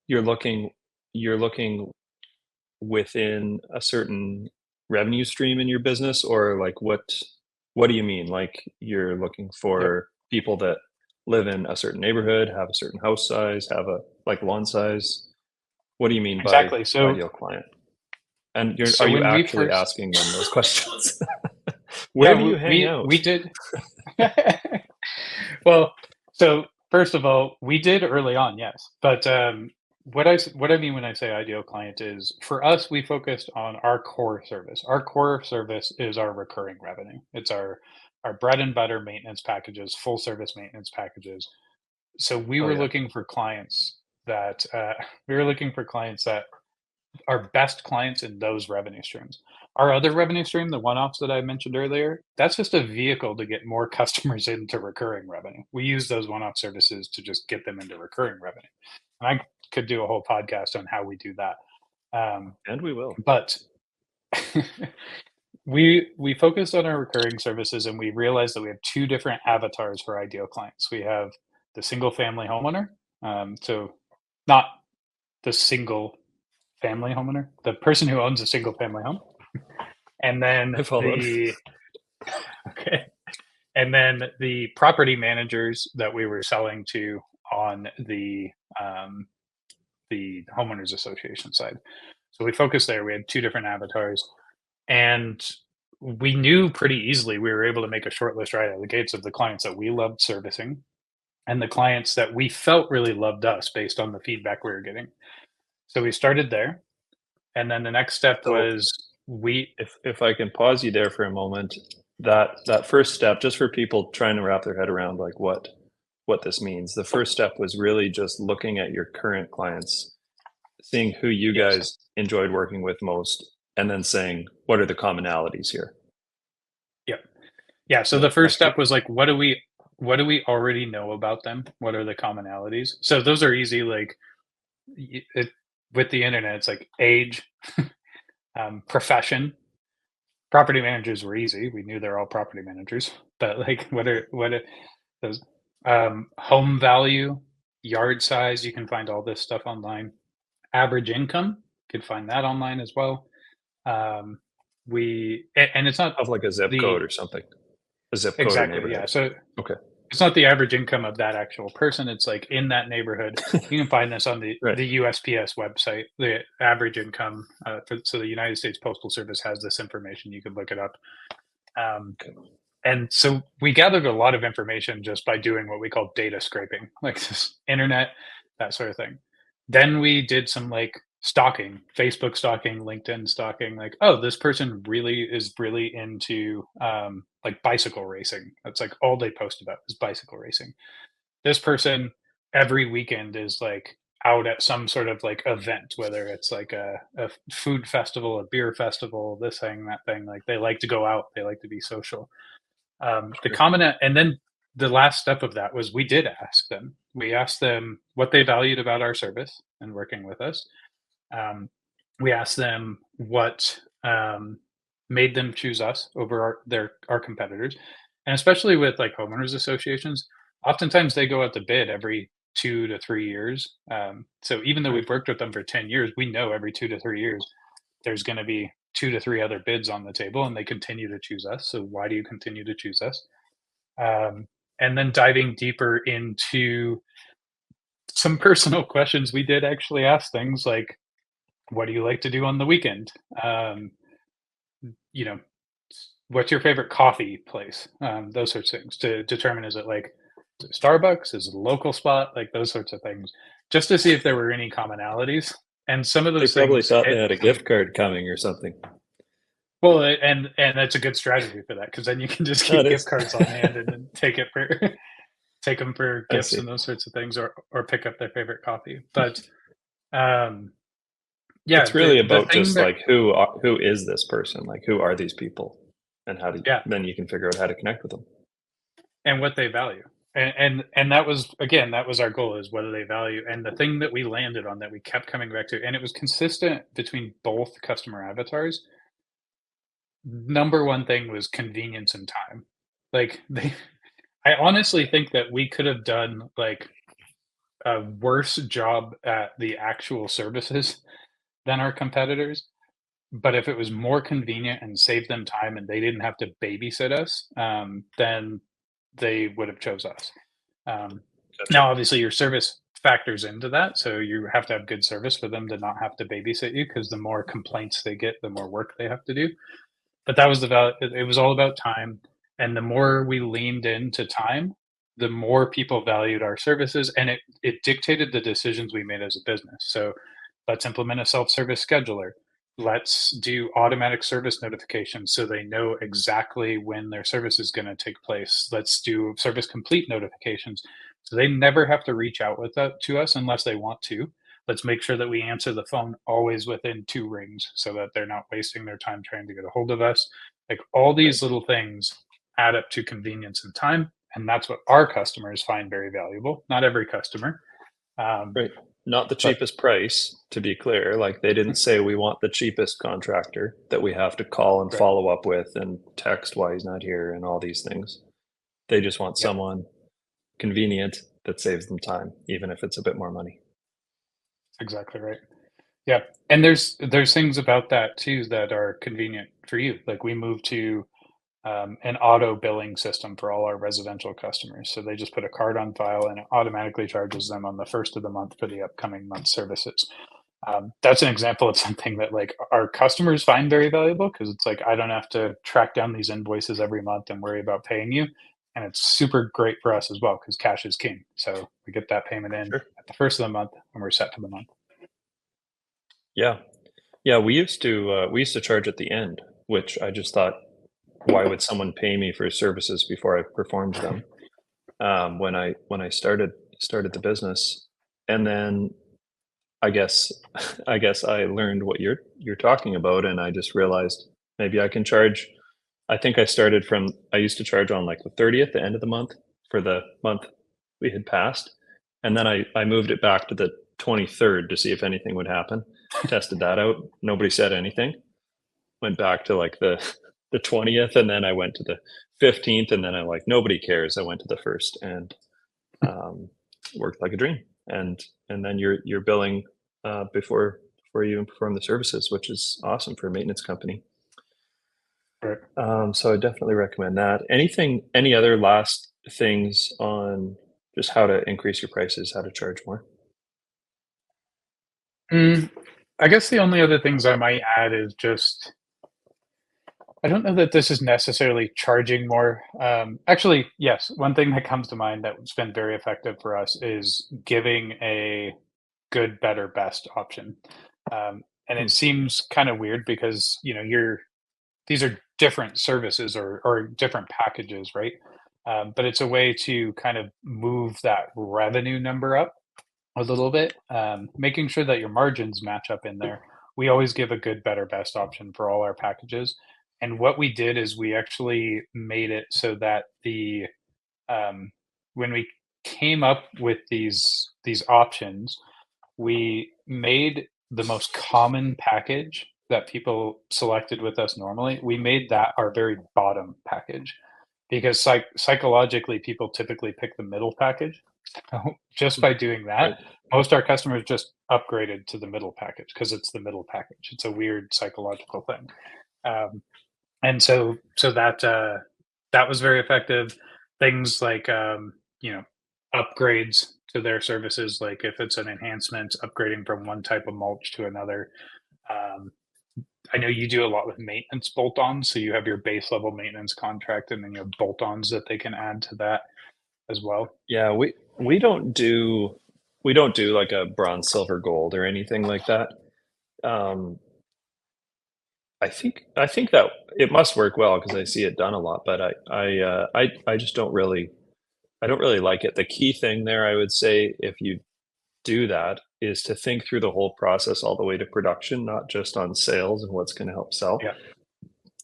you're looking you're looking within a certain revenue stream in your business, or like what do you mean? Like, you're looking Yep, for people that live in a certain neighborhood, have a certain house size, have a like lawn size. What do you mean by exactly. So ideal client? And are so you when we actually first asking them those questions? yeah Where do you hang we out? did. Well, so first of all, we did early on, yes. But what I mean when I say ideal client is for us, we focused on our core service. Our core service is our recurring revenue. It's our bread and butter maintenance packages, full service maintenance packages. So we Oh were yeah. looking for clients that we were looking for clients that our best clients in those revenue streams. Our other revenue stream, the one-offs that I mentioned earlier, that's just a vehicle to get more customers into recurring revenue. We use those one-off services to just get them into recurring revenue. And I could do a whole podcast on how we do that. And we will. But we focused on our recurring services, and we realized that we have two different avatars for ideal clients. We have the single family homeowner, so not the single family homeowner, the person who owns a single family home, and then I followed. the okay, and then the property managers that we were selling to on um, the homeowners association side. So we focused there. We had two different avatars, and we knew pretty easily we were able to make a short list right out of the gates of the clients that we loved servicing and the clients that we felt really loved us based on the feedback we were getting. So we started there, and then the next step So was we if I can pause you there for a moment, that first step, just for people trying to wrap their head around like what this means. The first step was really just looking at your current clients, seeing who you yes. guys enjoyed working with most, and then saying, what are the commonalities here? Yep. Yeah, so Yeah, the first that's good. step was like, what do we already know about them? What are the commonalities? So those are easy. Like with the internet, it's like age, profession. Property managers were easy. We knew they're all property managers. But like, what are those? Home value, yard size. You can find all this stuff online. Average income, you can find that online as well. Um, and it's not Of like a zip the code or something, a zip code or exactly, yeah. neighborhood. So Okay. it's not the average income of that actual person, it's, like, in that neighborhood. You can find this on Right. the USPS website, the average income, so the United States Postal Service has this information, you can look it up. Um, Okay. and so we gathered a lot of information just by doing what we call data scraping, like just internet, that sort of thing. Then we did some like stalking, Facebook stalking, LinkedIn stalking, like, oh, this person really is really into like bicycle racing. That's like all they post about is bicycle racing. This person every weekend is like out at some sort of like event, whether it's like a food festival, a beer festival, this thing, that thing. Like they like to go out, they like to be social. The Sure. common and then the last step of that was we did ask them. We asked them what they valued about our service. and working with us. Um, we asked them what made them choose us over our competitors, and especially with like homeowners associations, oftentimes they go out to bid every 2 to 3 years. So even though Right. we've worked with them for 10 years, we know every 2 to 3 years there's going to be 2 to 3 other bids on the table, and they continue to choose us. So why do you continue to choose us? Um, and then diving deeper into some personal questions, we did actually ask things like, "What do you like to do on the weekend?" Um, you know, "What's your favorite coffee place?" Those sorts of things to determine, is it Starbucks? Is it a local spot? Like those sorts of things, just to see if there were any commonalities. And some of They those probably things thought hit. they had a gift card coming or something. Well, and that's a good strategy for that because then you can just Oh, it keep gift is. cards on hand and then take them for I gifts see. and those sorts of things, or pick up their favorite coffee. But um, yeah, It's really the about thing just that like who is this person? Like who are these people? And how do yeah, then you can figure out how to connect with them. and what they value. And that was, again, that was our goal, is what do they value? And the thing that we landed on that we kept coming back to, and it was consistent between both customer avatars. Number one thing was convenience and time. Like they I honestly think that we could have done like a worse job at the actual services than our competitors. But if it was more convenient and saved them time and they didn't have to babysit us, then they would have chose us. Um, Gotcha. Now, obviously, your service factors into that, so you have to have good service for them to not have to babysit you. Because the more complaints they get, the more work they have to do. But that was the value. It was all about time, and the more we leaned into time, the more people valued our services, and it dictated the decisions we made as a business. So, let's implement a self-service scheduler. Let's do automatic service notifications so they know exactly when their service is going to take place. Let's do service complete notifications so they never have to reach out with that to us unless they want to. Let's make sure that we answer the phone always within 2 rings so that they're not wasting their time trying to get a hold of us. Like, all Right. these little things add up to convenience and time, and that's what our customers find very valuable. Not every customer, um, Right. Not the but cheapest price, to be clear. Like they didn't say we want the cheapest contractor that we have to call and right. follow up with and text why he's not here and all these things. They just want Yep, someone convenient that saves them time, even if it's a bit more money. exactly right. Yeah, and there's things about that too that are convenient for you. Like, we moved to an auto billing system for all our residential customers. So they just put a card on file and it automatically charges them on the first of the month for the upcoming month's services. That's an example of something that like our customers find very valuable because it's like I don't have to track down these invoices every month and worry about paying you. And it's super great for us as well because cash is king. So we get that payment in Sure. at the first of the month and we're set for the month. Yeah. Yeah. We used to charge at the end, which I just thought, why would someone pay me for services before I performed them? When I started the business, and then I guess I guess I learned what you're talking about, and I just realized maybe I can charge. I think I used to charge on like the 30th, the end of the month for the month we had passed, and then I moved it back to the 23rd to see if anything would happen. Tested that out. Nobody said anything. Went back to like the 20th, and then I went to the 15th, and then I like nobody cares. I went to the first, and um, worked like a dream. And then you're billing before you even perform the services, which is awesome for a maintenance company. Right. So I definitely recommend that. Any other last things on just how to increase your prices, how to charge more? Mm, I guess the only other things I might add is just I don't know that this is necessarily charging more. Actually, yes, one thing that comes to mind that's been very effective for us is giving a good, better, best option. And Hmm. it seems kind of weird because these are different services or different packages, right? But it's a way to kind of move that revenue number up a little bit, making sure that your margins match up in there. We always give a good, better, best option for all our packages. And what we did is we actually made it so that um, when we came up with these options, we made the most common package that people selected with us normally, we made that our very bottom package because psychologically people typically pick the middle package. So just by doing that, Right. most our customers just upgraded to the middle package because it's the middle package. It's a weird psychological thing. Um, and so that that was very effective. Things like upgrades to their services, like if it's an enhancement, upgrading from one type of mulch to another. um, I know you do a lot with maintenance bolt-ons, so you have your base level maintenance contract and then you have bolt-ons that they can add to that as well. Yeah, we don't do we don't do like a bronze, silver, gold or anything like that. Um, I think that it must work well because I see it done a lot, but I just I don't really like it. The key thing there, I would say, if you do that, is to think through the whole process all the way to production, not just on sales and what's going to help sell. Yeah.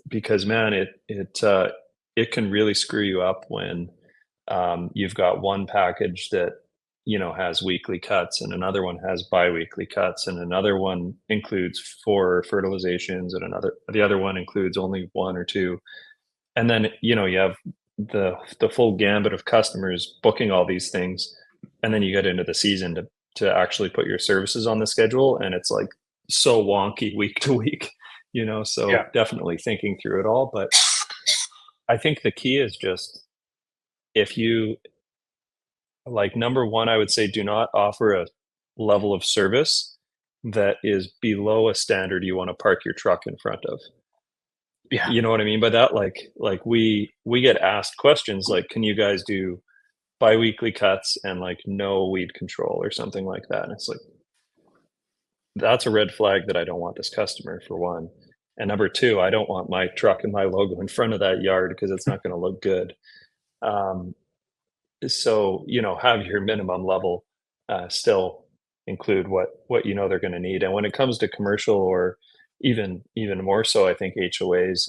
Because man, it can really screw you up when you've got one package that has weekly cuts and another one has biweekly cuts and another one includes four fertilizations and the other one includes only one or two, and then you have the full gambit of customers booking all these things, and then you get into the season to actually put your services on the schedule, and it's like so wonky week to week. So Yeah. definitely thinking through it all, but I think the key is just, if you like, number one, I would say do not offer a level of service that is below a standard you want to park your truck in front of. Yeah. You know what I mean by that? Like we get asked questions like, can you guys do biweekly cuts and like no weed control or something like that? And it's like, that's a red flag that I don't want this customer, for one. And number two, I don't want my truck and my logo in front of that yard because it's not going to look good. Um, so have your minimum level still include what they're going to need. And when it comes to commercial, or even more so, I think HOAs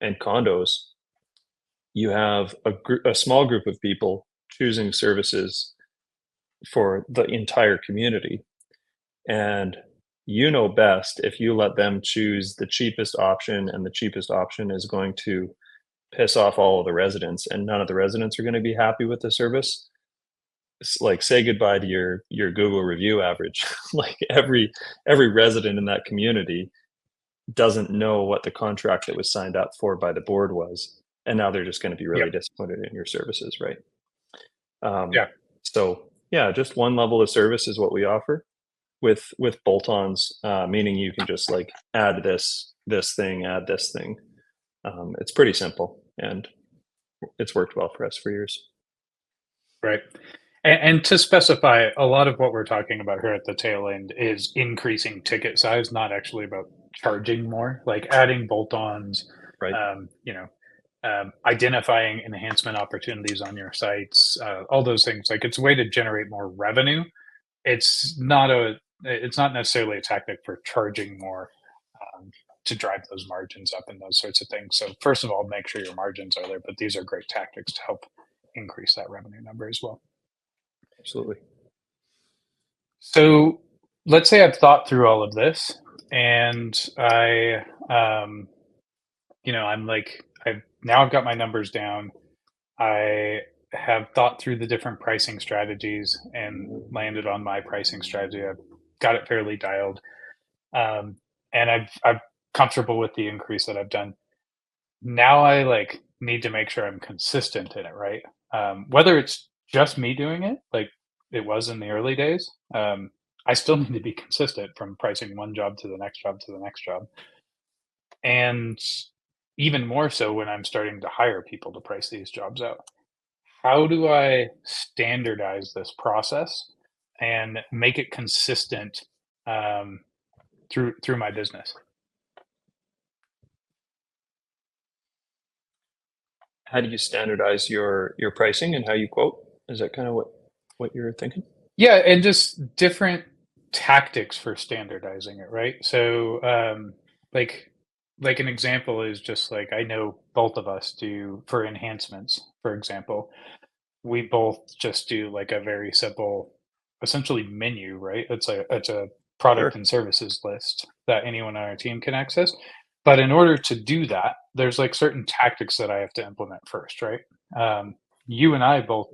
and condos, you have a small group of people choosing services for the entire community, and best if you let them choose the cheapest option, and the cheapest option is going to piss off all of the residents, and none of the residents are going to be happy with the service. Like, say goodbye to your Google review average. Like, every resident in that community doesn't know what the contract that was signed up for by the board was, and now they're just going to be Yeah. really disappointed in your services, right? um, Yeah. so yeah, just one level of service is what we offer with bolt-ons, meaning you can just like add this thing, add this thing. It's pretty simple, and it's worked well for us for years. Right. And to specify, a lot of what we're talking about here at the tail end is increasing ticket size, not actually about charging more, like adding bolt-ons, Right. identifying enhancement opportunities on your sites, all those things. Like, it's a way to generate more revenue. It's not necessarily a tactic for charging more, um, to drive those margins up and those sorts of things. So first of all, make sure your margins are there, but these are great tactics to help increase that revenue number as well. Absolutely. So let's say I've thought through all of this and I'm like, I've got my numbers down. I have thought through the different pricing strategies and landed on my pricing strategy. I've got it fairly dialed. Um, and I'm comfortable with the increase that I've done. Now I like need to make sure I'm consistent in it, right? Whether it's just me doing it, like it was in the early days, I still need to be consistent from pricing one job to the next job to the next job. And even more so when I'm starting to hire people to price these jobs out. How do I standardize this process and make it consistent, um, through my business? How do you standardize your pricing and how you quote? Is that kind of what you're thinking? Yeah, and just different tactics for standardizing it, right? So, like like an example is just like I know both of us do for enhancements, for example. We both just do like a very simple. essentially menu, right? It's a Sure. product and services list that anyone on our team can access. But in order to do that, there's like certain tactics that I have to implement first, right? Um, you and I both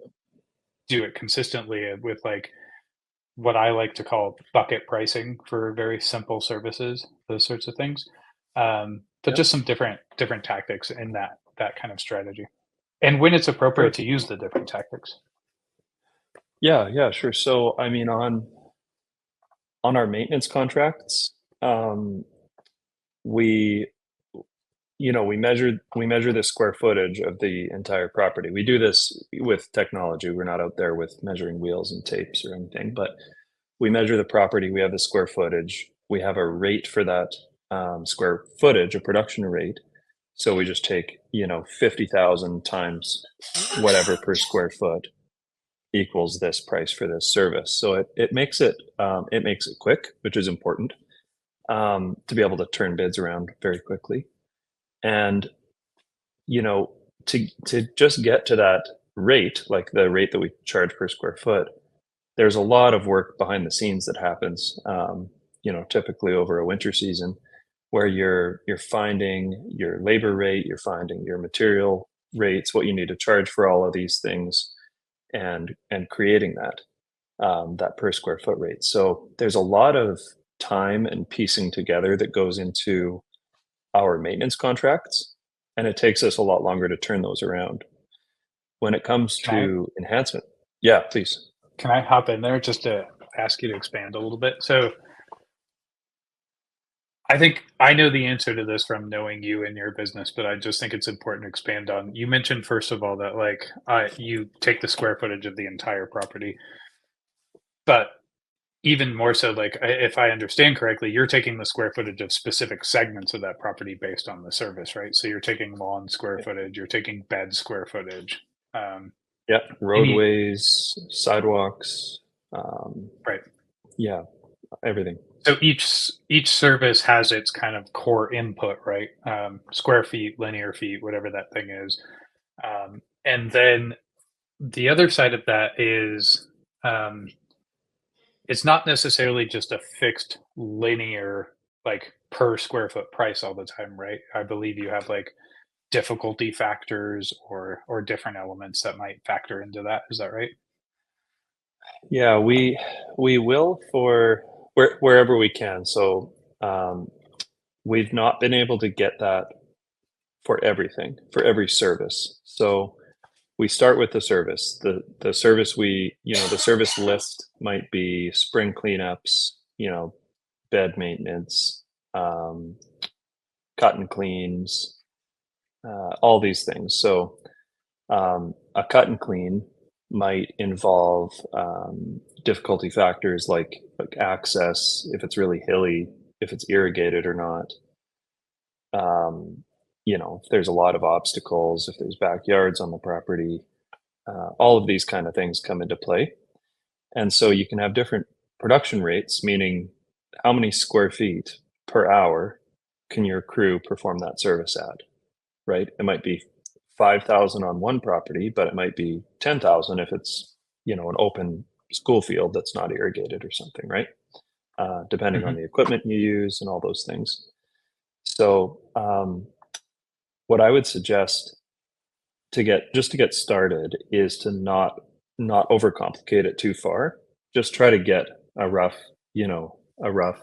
do it consistently with like what I like to call bucket pricing for very simple services, those sorts of things. But Yeah. just some different tactics in that kind of strategy, and when it's appropriate Sure. to use the different tactics. Yeah, yeah, sure. So, I mean, on our maintenance contracts, we we measure the square footage of the entire property. We do this with technology. We're not out there with measuring wheels and tapes or anything, but we measure the property. We have the square footage. We have a rate for that square footage, a production rate. So we just take 50,000 times whatever per square foot equals this price for this service. So it makes it quick, which is important to be able to turn bids around very quickly. And you know, to just get to that rate, like the rate that we charge per square foot, there's a lot of work behind the scenes that happens, typically over a winter season, where you're finding your labor rate, you're finding your material rates, what you need to charge for all of these things, and creating that per square foot rate. So there's a lot of time and piecing together that goes into our maintenance contracts, and it takes us a lot longer to turn those around. When it comes Can I to enhancement. Yeah, please. can I hop in there just to ask you to expand a little bit? So I think I know the answer to this from knowing you and your business, but I just think it's important to expand on. You mentioned first of all that like you take the square footage of the entire property, but even more so, like if I understand correctly, you're taking the square footage of specific segments of that property based on the service, right? So you're taking lawn square footage, you're taking bed square footage. Um, Yeah, any roadways, sidewalks, um, right. yeah, everything. So each service has its kind of core input, right? Square feet, linear feet, whatever that thing is. And then the other side of that is um, it's not necessarily just a fixed linear like per square foot price all the time, right? I believe you have like difficulty factors or different elements that might factor into that. Is that right? Yeah, we will for wherever we can. So, um, we've not been able to get that for everything, for every service. So we start with the service. The service the service list might be spring cleanups, bed maintenance, um, cut and cleans, all these things. So a cut and clean might involve difficulty factors like access, if it's really hilly, if it's irrigated or not. If there's a lot of obstacles, if there's backyards on the property, all of these kind of things come into play. And so you can have different production rates, meaning how many square feet per hour can your crew perform that service at, right? It might be 5,000 on one property, but it might be 10,000 if it's, an open school field that's not irrigated or something, right? Depending on Hmm. the equipment you use and all those things. So, what I would suggest to get started is to not overcomplicate it too far. Just try to get a rough, a rough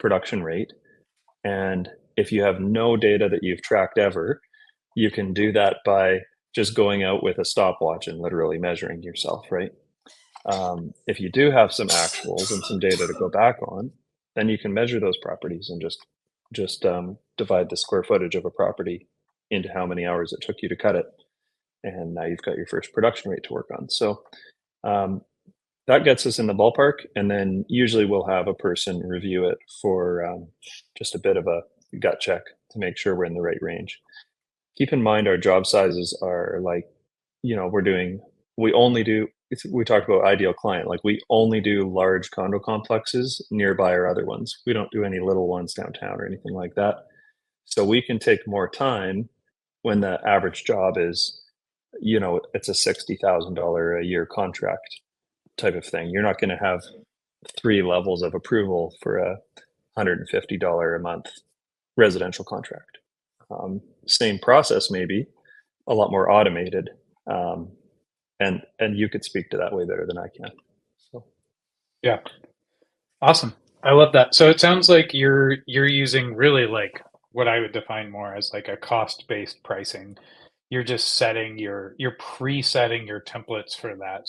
production rate. And if you have no data that you've tracked ever, you can do that by just going out with a stopwatch and literally measuring yourself, right? If you do have some actuals and some data to go back on, then you can measure those properties and just divide the square footage of a property into how many hours it took you to cut it, and now you've got your first production rate to work on. So um, that gets us in the ballpark, and then usually we'll have a person review it for just a bit of a gut check to make sure we're in the right range. Keep in mind our job sizes are like, we're doing we only do we talked about ideal client, like we only do large condo complexes nearby our other ones. We don't do any little ones downtown or anything like that. So we can take more time when the average job is, it's a $60,000 a year contract. type of thing. You're not going to have three levels of approval for a $150 a month residential contract. Same process, maybe a lot more automated, um, and you could speak to that way better than I can. So Yeah. Awesome. I love that. So it sounds like you're using really like what I would define more as like a cost-based pricing. You're just setting you're presetting your templates for that.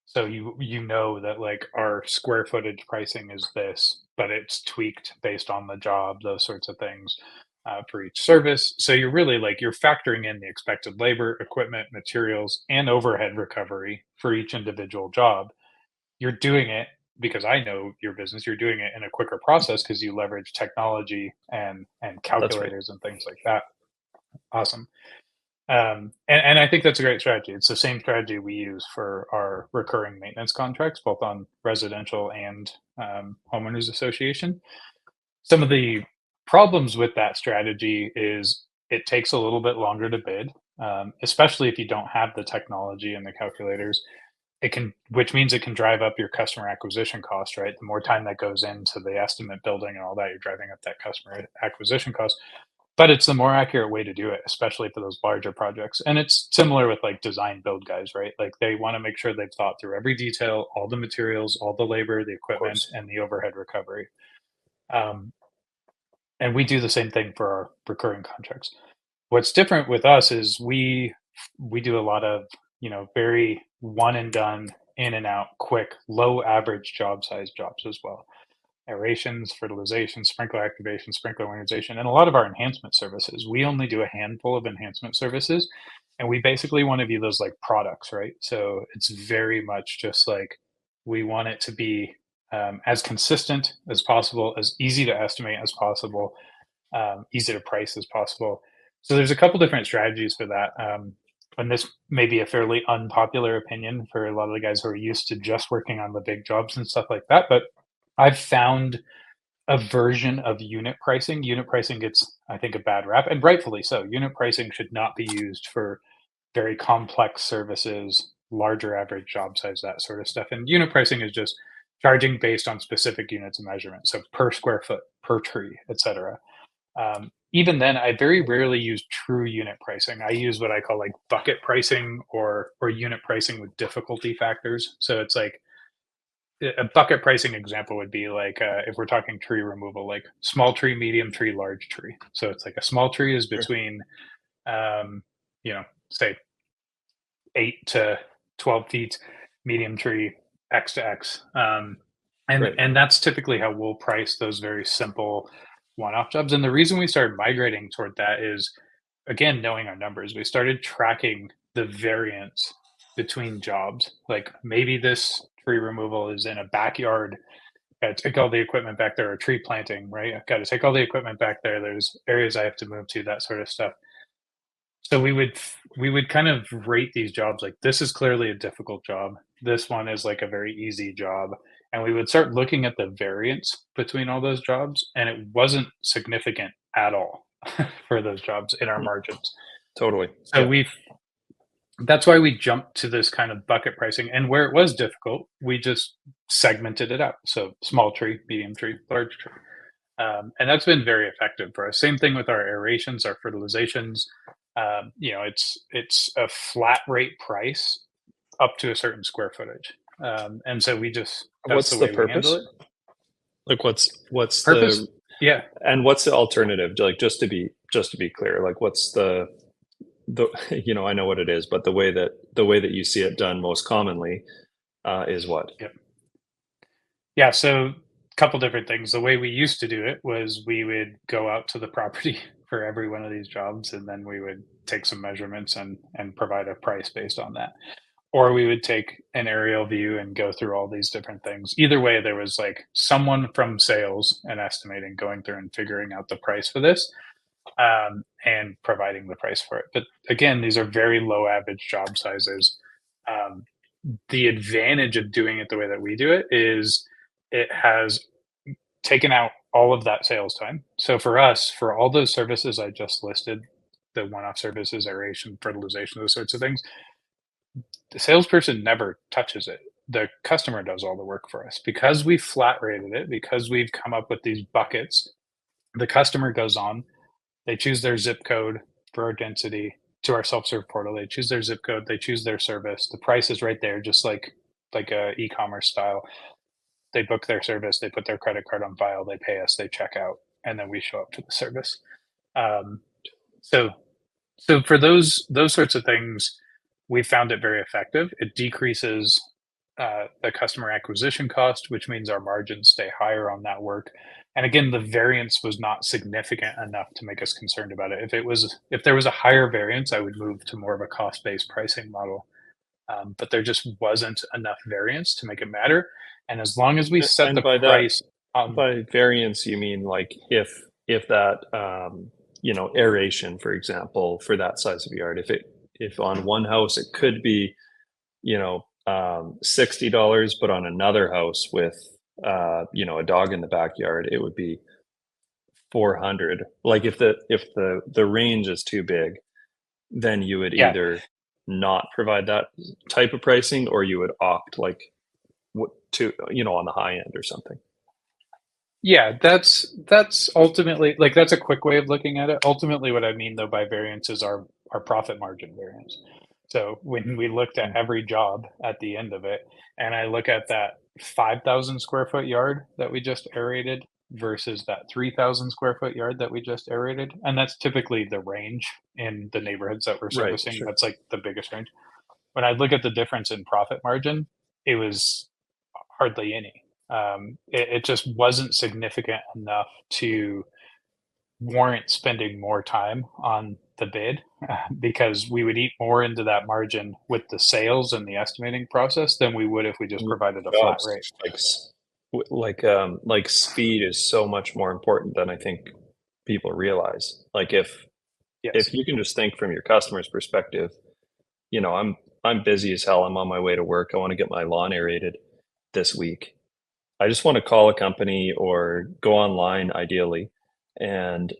So you know that like our square footage pricing is this, but it's tweaked based on the job, those sorts of things for each service. So you're really like you're factoring in the expected labor, equipment, materials, and overhead recovery for each individual job. You're doing it because I know your business, you're doing it in a quicker process because you leverage technology and that's right. calculators and things like that. Awesome. And I think that's a great strategy. It's the same strategy we use for our recurring maintenance contracts, both on residential and homeowners association. Some of the problems with that strategy is it takes a little bit longer to bid, especially if you don't have the technology and the calculators. It can, which means it can drive up your customer acquisition cost, right? The more time that goes into the estimate building and all that, you're driving up that customer acquisition cost. But it's the more accurate way to do it, especially for those larger projects. And it's similar with like design build guys, right? Like they want to make sure they've thought through every detail, all the materials, all the labor, the Of equipment, course. and the overhead recovery. Um, and we do the same thing for our recurring contracts. What's different with us is we do a lot of, very one and done, in and out, quick, low average job size jobs as well. Aerations, fertilization, sprinkler activation, sprinkler winterization, and a lot of our enhancement services. We only do a handful of enhancement services, and we basically want to be those like products, right? So it's very much just like we want it to be as consistent as possible, as easy to estimate as possible, easy to price as possible. So there's a couple different strategies for that. And this may be a fairly unpopular opinion for a lot of the guys who are used to just working on the big jobs and stuff like that. But I've found a version of unit pricing. Unit pricing gets, I think, a bad rap, and rightfully so. Unit pricing should not be used for very complex services, larger average job size, that sort of stuff. And unit pricing is just charging based on specific units of measurement, so per square foot, per tree, etc. Even then, I very rarely use true unit pricing. I use what I call like bucket pricing or unit pricing with difficulty factors. So it's like a bucket pricing example would be like if we're talking tree removal, like small tree, medium tree, large tree. So it's like a small tree is Sure. between, um, say 8 to 12 feet, medium tree X to X, and Right. and that's typically how we'll price those very simple one-off jobs. And the reason we started migrating toward that is, again, knowing our numbers. We started tracking the variance between jobs. Like maybe this tree removal is in a backyard. Got to take all the equipment back there, or tree planting, right? I've got to take all the equipment back there. There's areas I have to move to, that sort of stuff. So we would kind of rate these jobs like this is clearly a difficult job. This one is like a very easy job. And we would start looking at the variance between all those jobs, and it wasn't significant at all for those jobs in our Mm, margins. totally. So Yeah. we that's why we jumped to this kind of bucket pricing. And where it was difficult, we just segmented it out. So small tree, medium tree, large tree. And that's been very effective for us. Same thing with our aerations, our fertilizations. It's a flat rate price up to a certain square footage, and so we just that's the What's the way we handle purpose? it. Like, what's Purpose, the yeah, and what's the alternative? Like, just to be clear, like, what's the I know what it is, but the way that you see it done most commonly is what? yeah, yeah. So a couple different things. The way we used to do it was we would go out to the property for every one of these jobs, and then we would take some measurements and provide a price based on that. Or we would take an aerial view and go through all these different things. Either way, there was like someone from sales and estimating going through and figuring out the price for this, and providing the price for it. But again, these are very low average job sizes. Um, the advantage of doing it the way that we do it is it has taken out all of that sales time. So for us, for all those services I just listed, the one-off services, aeration, fertilization, those sorts of things, the salesperson never touches it. the customer does all the work for us. Because we flat rated it, because we've come up with these buckets, the customer goes on, they choose their zip code for our density to our self-serve portal. They choose their zip code, they choose their service. The price is right there, just like a e-commerce style. They book their service, they put their credit card on file, they pay us, they check out, and then we show up to the service. Um, so so for those sorts of things, we found it very effective. It decreases the customer acquisition cost, which means our margins stay higher on that work. And again, the variance was not significant enough to make us concerned about it. If there was a higher variance, I would move to more of a cost-based pricing model. But there just wasn't enough variance to make it matter. And as long as we set And the by that, price on, by variance, you mean like if that aeration, for example, for that size of yard, if on one house it could be $60, but on another house with a dog in the backyard, it would be 400. Like if the range is too big, then you would yeah, either not provide that type of pricing, or you would opt like what to on the high end or something. yeah, that's ultimately like that's a quick way of looking at it. Ultimately, what I mean though by variance is our profit margin variance. So when we looked at Mm. every job at the end of it, and I look at that 5,000 square foot yard that we just aerated versus that 3,000 square foot yard that we just aerated, and that's typically the range in the neighborhoods that we're Right, servicing. sure. That's like the biggest range. When I look at the difference in profit margin, it was hardly any. It just wasn't significant enough to warrant spending more time on the bid because we would eat more into that margin with the sales and the estimating process than we would if we just And provided a flat jobs rate. like speed is so much more important than I think people realize. Like if Yes. you can just think from your customer's perspective, I'm busy as hell. I'm on my way to work. I want to get my lawn aerated this week. I just want to call a company or go online ideally and,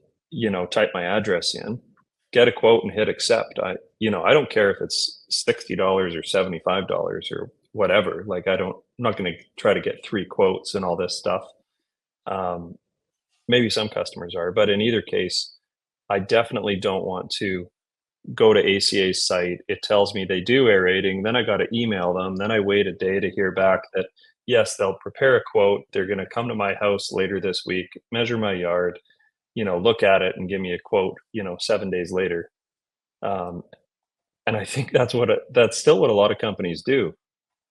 type my address in, get a quote and hit accept. I don't care if it's $60 or $75 or whatever. Like I'm not going to try to get three quotes and all this stuff. Um, Maybe some customers are, but in either case, I definitely don't want to go to ACA's site. It tells me they do aerating. Then I got to email them. Then I wait a day to hear back that, yes, they'll prepare a quote. They're going to come to my house later this week, measure my yard, look at it and give me a quote, 7 days later. Um, and I think that's still what a lot of companies do,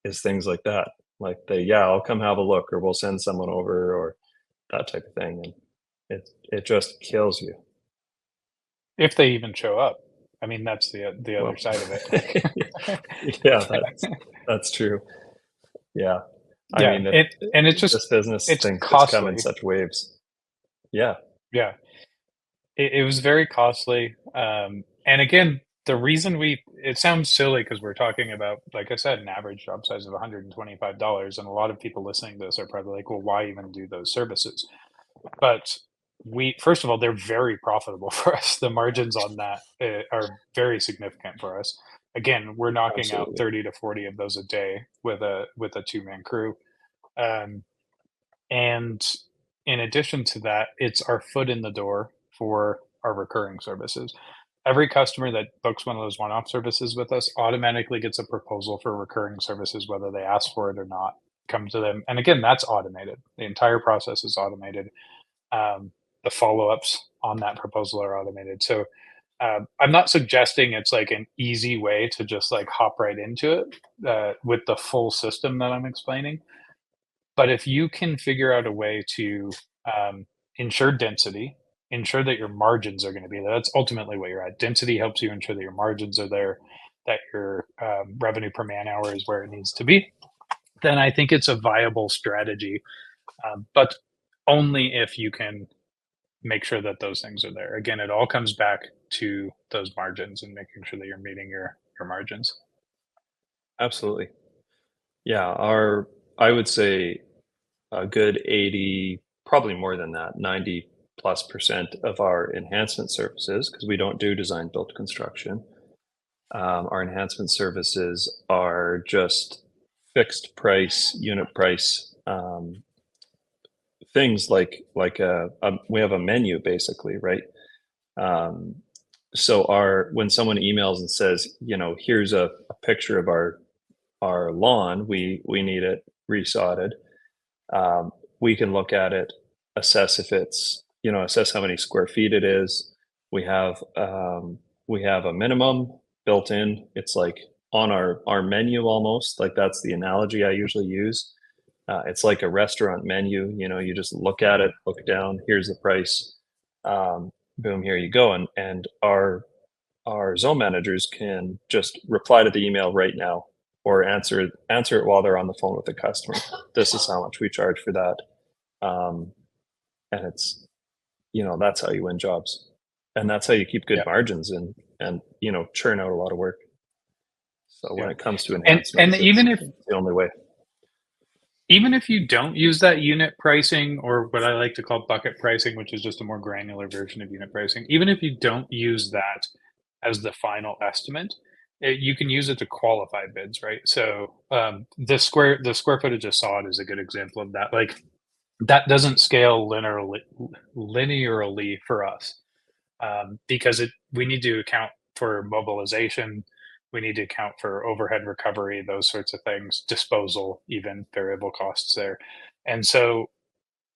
is things like that. Like yeah, I'll come have a look, or we'll send someone over, or that type of thing. And it just kills you. If they even show up. I mean, that's the other Well, side of it. yeah, that's true. Yeah. I Yeah, mean, and it's this just business it's thinks it's come in costly. such waves. Yeah, Yeah. It was very costly, and again, the reason we it sounds silly because 'cause we're talking about, like I said, an average job size of $125, and a lot of people listening to this are probably like, "Well, why even do those services?" But we first of all, they're very profitable for us. The margins on that, are very significant for us. Again, we're knocking out absolutely. 30 to 40 of those a day with a two-man crew, um, and in addition to that, it's our foot in the door for our recurring services. Every customer that books one of those one-off services with us automatically gets a proposal for recurring services, whether they ask for it or not. Come to them, and again, that's automated. The entire process is automated. Um, the follow-ups on that proposal are automated. So I'm not suggesting it's like an easy way to just like hop right into it with the full system that I'm explaining. But if you can figure out a way to ensure density, ensure that your margins are going to be there, that's ultimately what you're at. Density helps you ensure that your margins are there, that your revenue per man hour is where it needs to be. Then I think it's a viable strategy, but only if you can make sure that those things are there. Again, it all comes back to those margins and making sure that you're meeting your margins. Absolutely. Yeah, I would say a good 80, probably more than that, 90+% of our enhancement services, because we don't do design build construction. Our enhancement services are just fixed price, unit price things like we have a menu basically, right? Um, so when someone emails and says, here's a picture of our lawn, we need it resodded. Um, we can look at it, assess if it's, assess how many square feet it is. We have a minimum built in. It's like on our menu almost. Like that's the analogy I usually use. It's like a restaurant menu. You just look at it, look down. Here's the price. Boom, here you go. And our zone managers can just reply to the email right now or answer it while they're on the phone with the customer. This is how much we charge for that. And it's, that's how you win jobs, and that's how you keep good Yeah. margins and churn out a lot of work. So when Yeah. it comes to And enhancements, it's the only way. even if you don't use that unit pricing, or what I like to call bucket pricing, which is just a more granular version of unit pricing, even if you don't use that as the final estimate, you can use it to qualify bids, right? So the square footage of sod is a good example of that. Like that doesn't scale linearly for us, because we need to account for mobilization, we need to account for overhead recovery, those sorts of things, disposal, even variable costs there. And so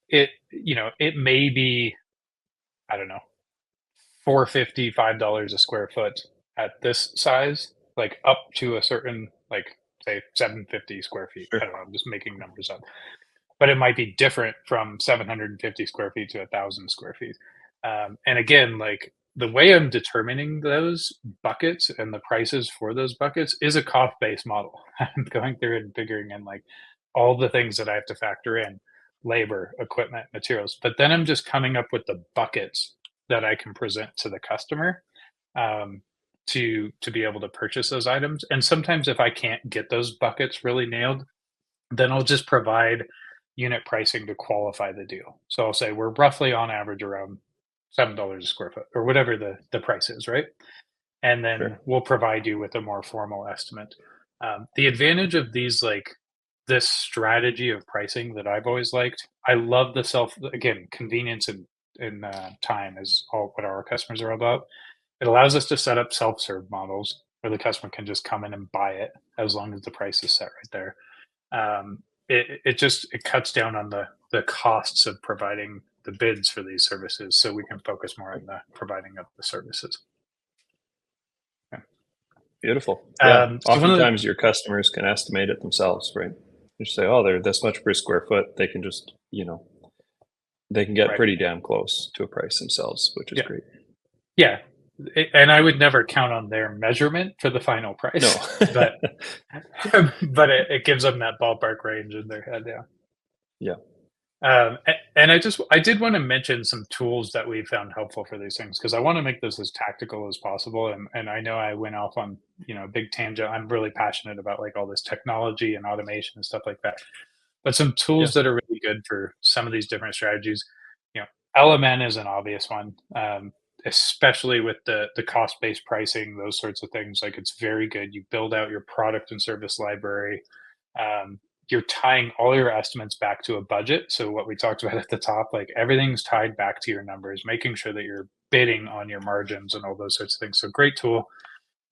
it may be, I don't know, 4.50, $5 a square foot at this size, like up to a certain, like say 750 square feet. I Sure. don't know, I'm just making numbers up, but it might be different from 750 square feet to 1,000 square feet. And again, like the way I'm determining those buckets and the prices for those buckets is a cost based model. I'm going through and figuring in like all the things that I have to factor in: labor, equipment, materials. But then I'm just coming up with the buckets that I can present to the customer, um, to be able to purchase those items. And sometimes if I can't get those buckets really nailed, then I'll just provide unit pricing to qualify the deal. So I'll say we're roughly on average around $7 a square foot or whatever the price is, right? And then Sure. we'll provide you with a more formal estimate. The advantage of this strategy of pricing that I've always liked, I love the again, convenience and time is all what our customers are about. It allows us to set up self-serve models where the customer can just come in and buy it as long as the price is set right there. It cuts down on the costs of providing the bids for these services, so we can focus more on the providing of the services. Yeah. Beautiful. Yeah. So one of the Oftentimes your customers can estimate it themselves, right? You just say, oh, they're this much per square foot. They can just, they can get right, pretty damn close to a price themselves, which is yeah, great. yeah, and I would never count on their measurement for the final No. price, but it gives them that ballpark range in their head. Yeah. Yeah. And I did want to mention some tools that we found helpful for these things, because I want to make this as tactical as possible. And I know I went off on a big tangent. I'm really passionate about like all this technology and automation and stuff like that. But some Yeah. tools that are really good for some of these different strategies, you know, LMN is an obvious one, especially with the cost based pricing, those sorts of things. Like it's very good. You build out your product and service library. Um, you're tying all your estimates back to a budget. So what we talked about at the top, like everything's tied back to your numbers, making sure that you're bidding on your margins and all those sorts of things. So great tool.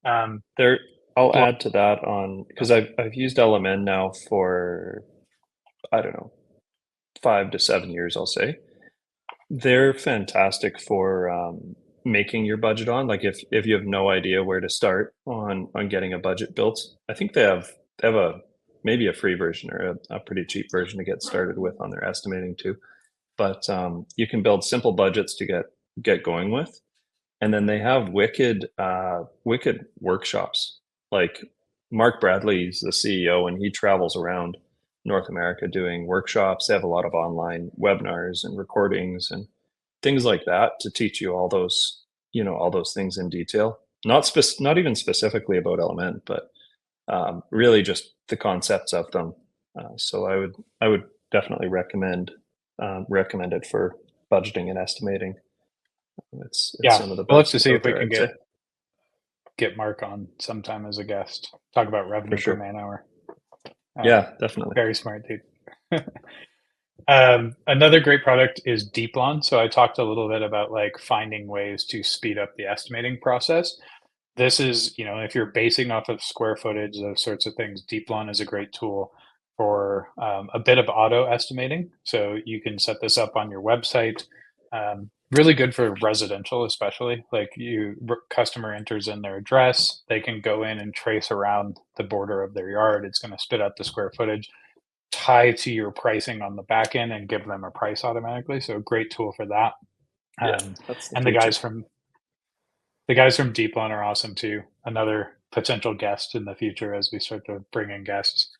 Um, There, I'll blo- add to that on because I've used LMN now for, I don't know, 5 to 7 years, I'll say. They're fantastic for making your budget on. Like if you have no idea where to start on getting a budget built, I think they have a maybe a free version or a pretty cheap version to get started with on their estimating too. But you can build simple budgets to get going with, and then they have wicked workshops. Like Mark Bradley's the CEO, and he travels around North America doing workshops. They have a lot of online webinars and recordings and things like that to teach you all those things in detail. Not even specifically about element, but really just the concepts of them. So I would definitely recommend it for budgeting and estimating. It's yeah, some of the we'll have best to see out if we there, can I'd get say. get Mark on sometime as a guest. Talk about For revenue per sure. man hour. Yeah, definitely. Very smart dude. Another great product is Deeplon. So I talked a little bit about like finding ways to speed up the estimating process. This is, if you're basing off of square footage, those sorts of things, Deeplon is a great tool for a bit of auto estimating. So you can set this up on your website. Really good for residential, especially. Like customer enters in their address, they can go in and trace around the border of their yard. It's going to spit out the square footage, tie to your pricing on the back end, and give them a price automatically. So great tool for that. Yeah, Um, that's the and future. the guys from Deeplon are awesome too. Another potential guest in the future as we start to bring in guests.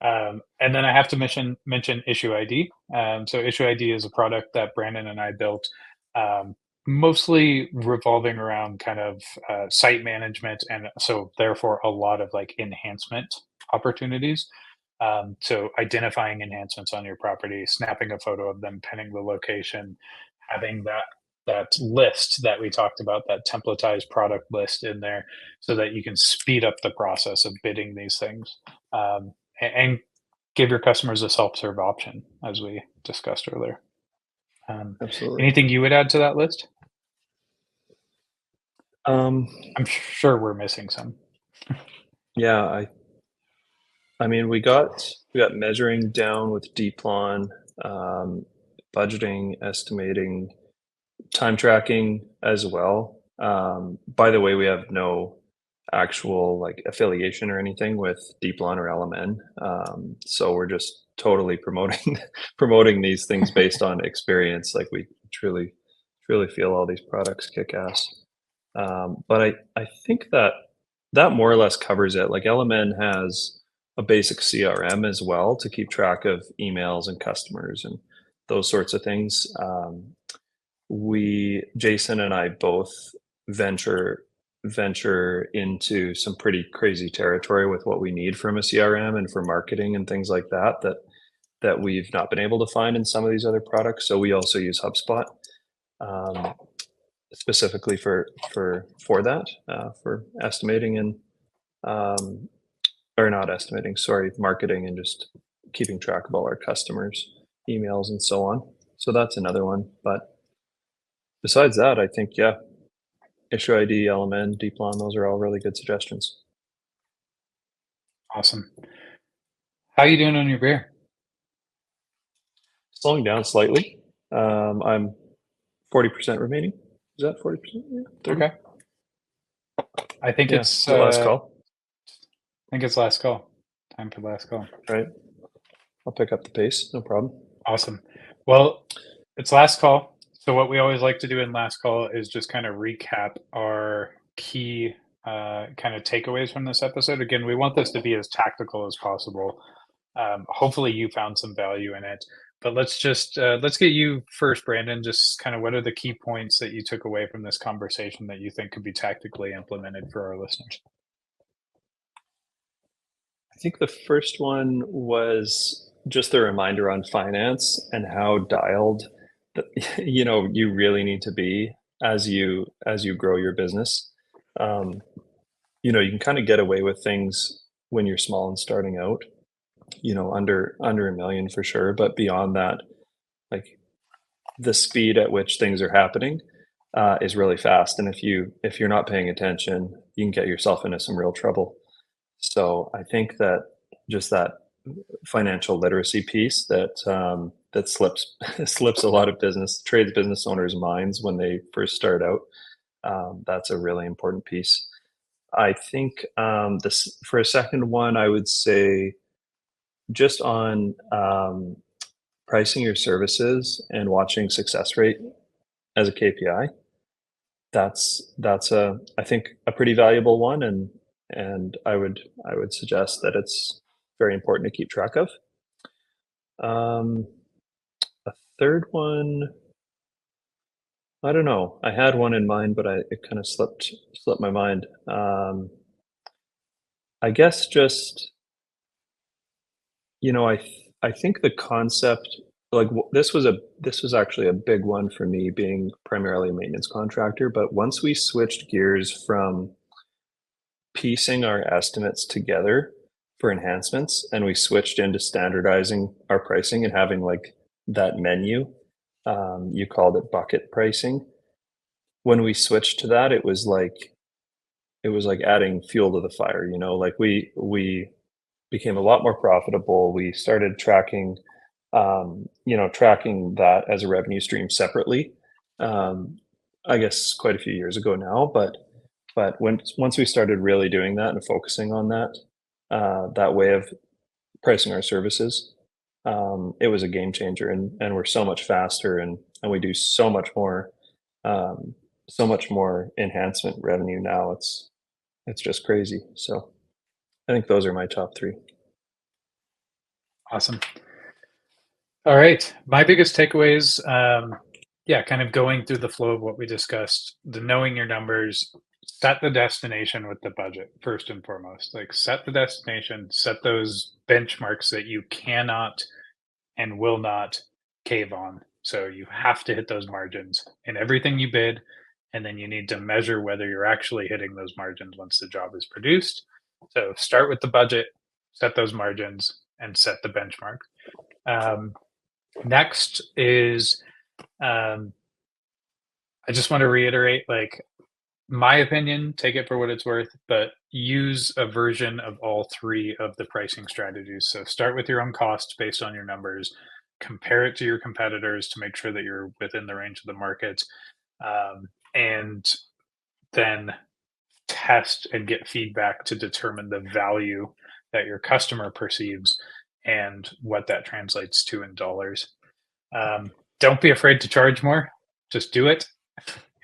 And then I have to mention Issue ID. So Issue ID is a product that Brandon and I built, mostly revolving around kind of site management, and so therefore a lot of like enhancement opportunities. So identifying enhancements on your property, snapping a photo of them, pinning the location, having that list that we talked about, that templatized product list in there, so that you can speed up the process of bidding these things, and give your customers a self-serve option, as we discussed earlier. Um, Absolutely. Anything you would add to that list? Um, I'm sure we're missing some. yeah, I mean, we got measuring down with Deeplon, um, budgeting, estimating, time tracking as well. By the way, we have no actual like affiliation or anything with Deeplon or LMN. So we're just totally promoting promoting these things based on experience. Like we truly feel all these products kick ass. But I think that that more or less covers it. Like LMN has a basic CRM as well to keep track of emails and customers and those sorts of things. We Jason and I both venture venture into some pretty crazy territory with what we need from a CRM and for marketing and things like that we've not been able to find in some of these other products. So we also use HubSpot, um, specifically for that, for estimating and or not estimating, sorry, marketing and just keeping track of all our customers, emails and so on. So that's another one. But besides that, I think, yeah, Issue ID, LMN, Deeplon, those are all really good suggestions. Awesome. How you doing on your beer? Slowing down slightly. I'm 40% remaining. Is that 40%? Yeah, 30. Okay. I think Yeah. it's Is it last call? last call. Time for last call. Right. I'll pick up the pace. No problem. Awesome. Well, it's last call. So what we always like to do in last call is just kind of recap our key kind of takeaways from this episode. Again, we want this to be as tactical as possible. Hopefully, you found some value in it. But let's get you first, Brandon. Just kind of what are the key points that you took away from this conversation that you think could be tactically implemented for our listeners? I think the first one was just a reminder on finance and how dialed that you really need to be as you grow your business. Um, you can kind of get away with things when you're small and starting out, under a million for sure, but beyond that, like the speed at which things are happening is really fast, and if you're not paying attention, you can get yourself into some real trouble. So I think that just that financial literacy piece that slips slips a lot of business owners' minds when they first start out. That's a really important piece. I think this for a second one, I would say just on pricing your services and watching success rate as a KPI. That's a I think a pretty valuable one, and I would suggest that it's very important to keep track of. Um, a third one, I don't know. I had one in mind, but it kind of slipped my mind. I guess just I think the concept like this was actually a big one for me being primarily a maintenance contractor. But once we switched gears from piecing our estimates together for enhancements, and we switched into standardizing our pricing and having like that menu. You called it bucket pricing. When we switched to that, it was like adding fuel to the fire, you know, like we became a lot more profitable. We started tracking, tracking that as a revenue stream separately. Um, I guess quite a few years ago now, but once we started really doing that and focusing on that, that way of pricing our services, it was a game changer, and we're so much faster, and we do um, so much more enhancement revenue now. It's just crazy. So I think those are my top three. Awesome. All right. My biggest takeaways, yeah, kind of going through the flow of what we discussed, the knowing your numbers, set the destination with the budget first and foremost. Like set the destination, set those benchmarks that you cannot and will not cave on. So you have to hit those margins in everything you bid, and then you need to measure whether you're actually hitting those margins once the job is produced. So start with the budget, set those margins, and set the benchmark. Um, Next is, um, I just want to reiterate, like, my opinion, take it for what it's worth, but use a version of all three of the pricing strategies. So start with your own costs based on your numbers, compare it to your competitors to make sure that you're within the range of the market, and then test and get feedback to determine the value that your customer perceives and what that translates to in dollars. Don't be afraid to charge more. Just do it.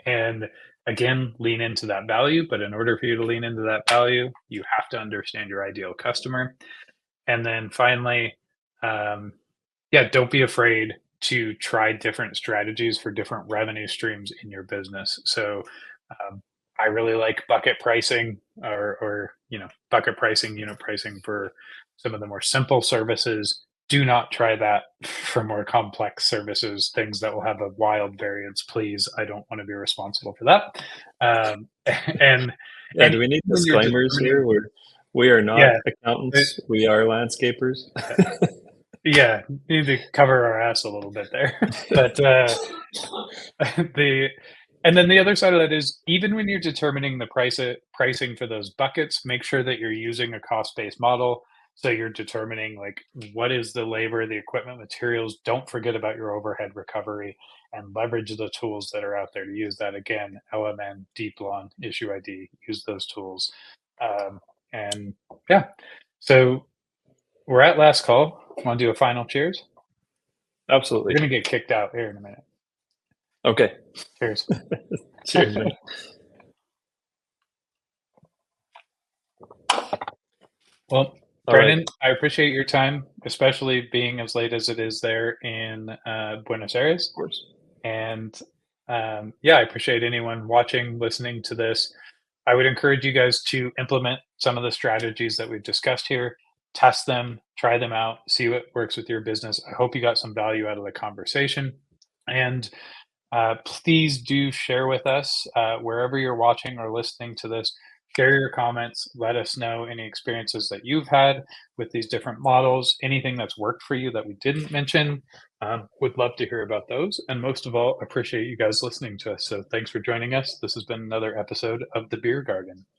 And again, lean into that value. But in order for you to lean into that value, you have to understand your ideal customer. And then finally, um, yeah, don't be afraid to try different strategies for different revenue streams in your business. So um, I really like bucket pricing or bucket pricing, unit pricing for some of the more simple services. Do not try that for more complex services, things that will have a wild variance. Please, I don't want to be responsible for that. Um, and Yeah, and do we need when you're disclaimers determining, here? We are not yeah, accountants. We are landscapers. yeah, need to cover our ass a little bit there. But the and then the other side of that is even when you're determining the pricing for those buckets, make sure that you're using a cost-based model. So you're determining like what is the labor, the equipment, materials. Don't forget about your overhead recovery and leverage the tools that are out there to use that. Again, LMN, DeepLawn, Issue ID, use those tools. And yeah, so we're at last call. Want to do a final cheers? We're Absolutely. gonna get kicked out here in a minute. Okay. Cheers. Cheers, man. Well, All right. Brandon, I appreciate your time, especially being as late as it is there in Buenos Of Aires. course. And yeah, I appreciate anyone watching, listening to this. I would encourage you guys to implement some of the strategies that we've discussed here, test them, try them out, see what works with your business. I hope you got some value out of the conversation. And please do share with us wherever you're watching or listening to this. Share your comments. Let us know any experiences that you've had with these different models, anything that's worked for you that we didn't mention. Would love to hear about those. And most of all, appreciate you guys listening to us. So thanks for joining us. This has been another episode of The Beer Garden.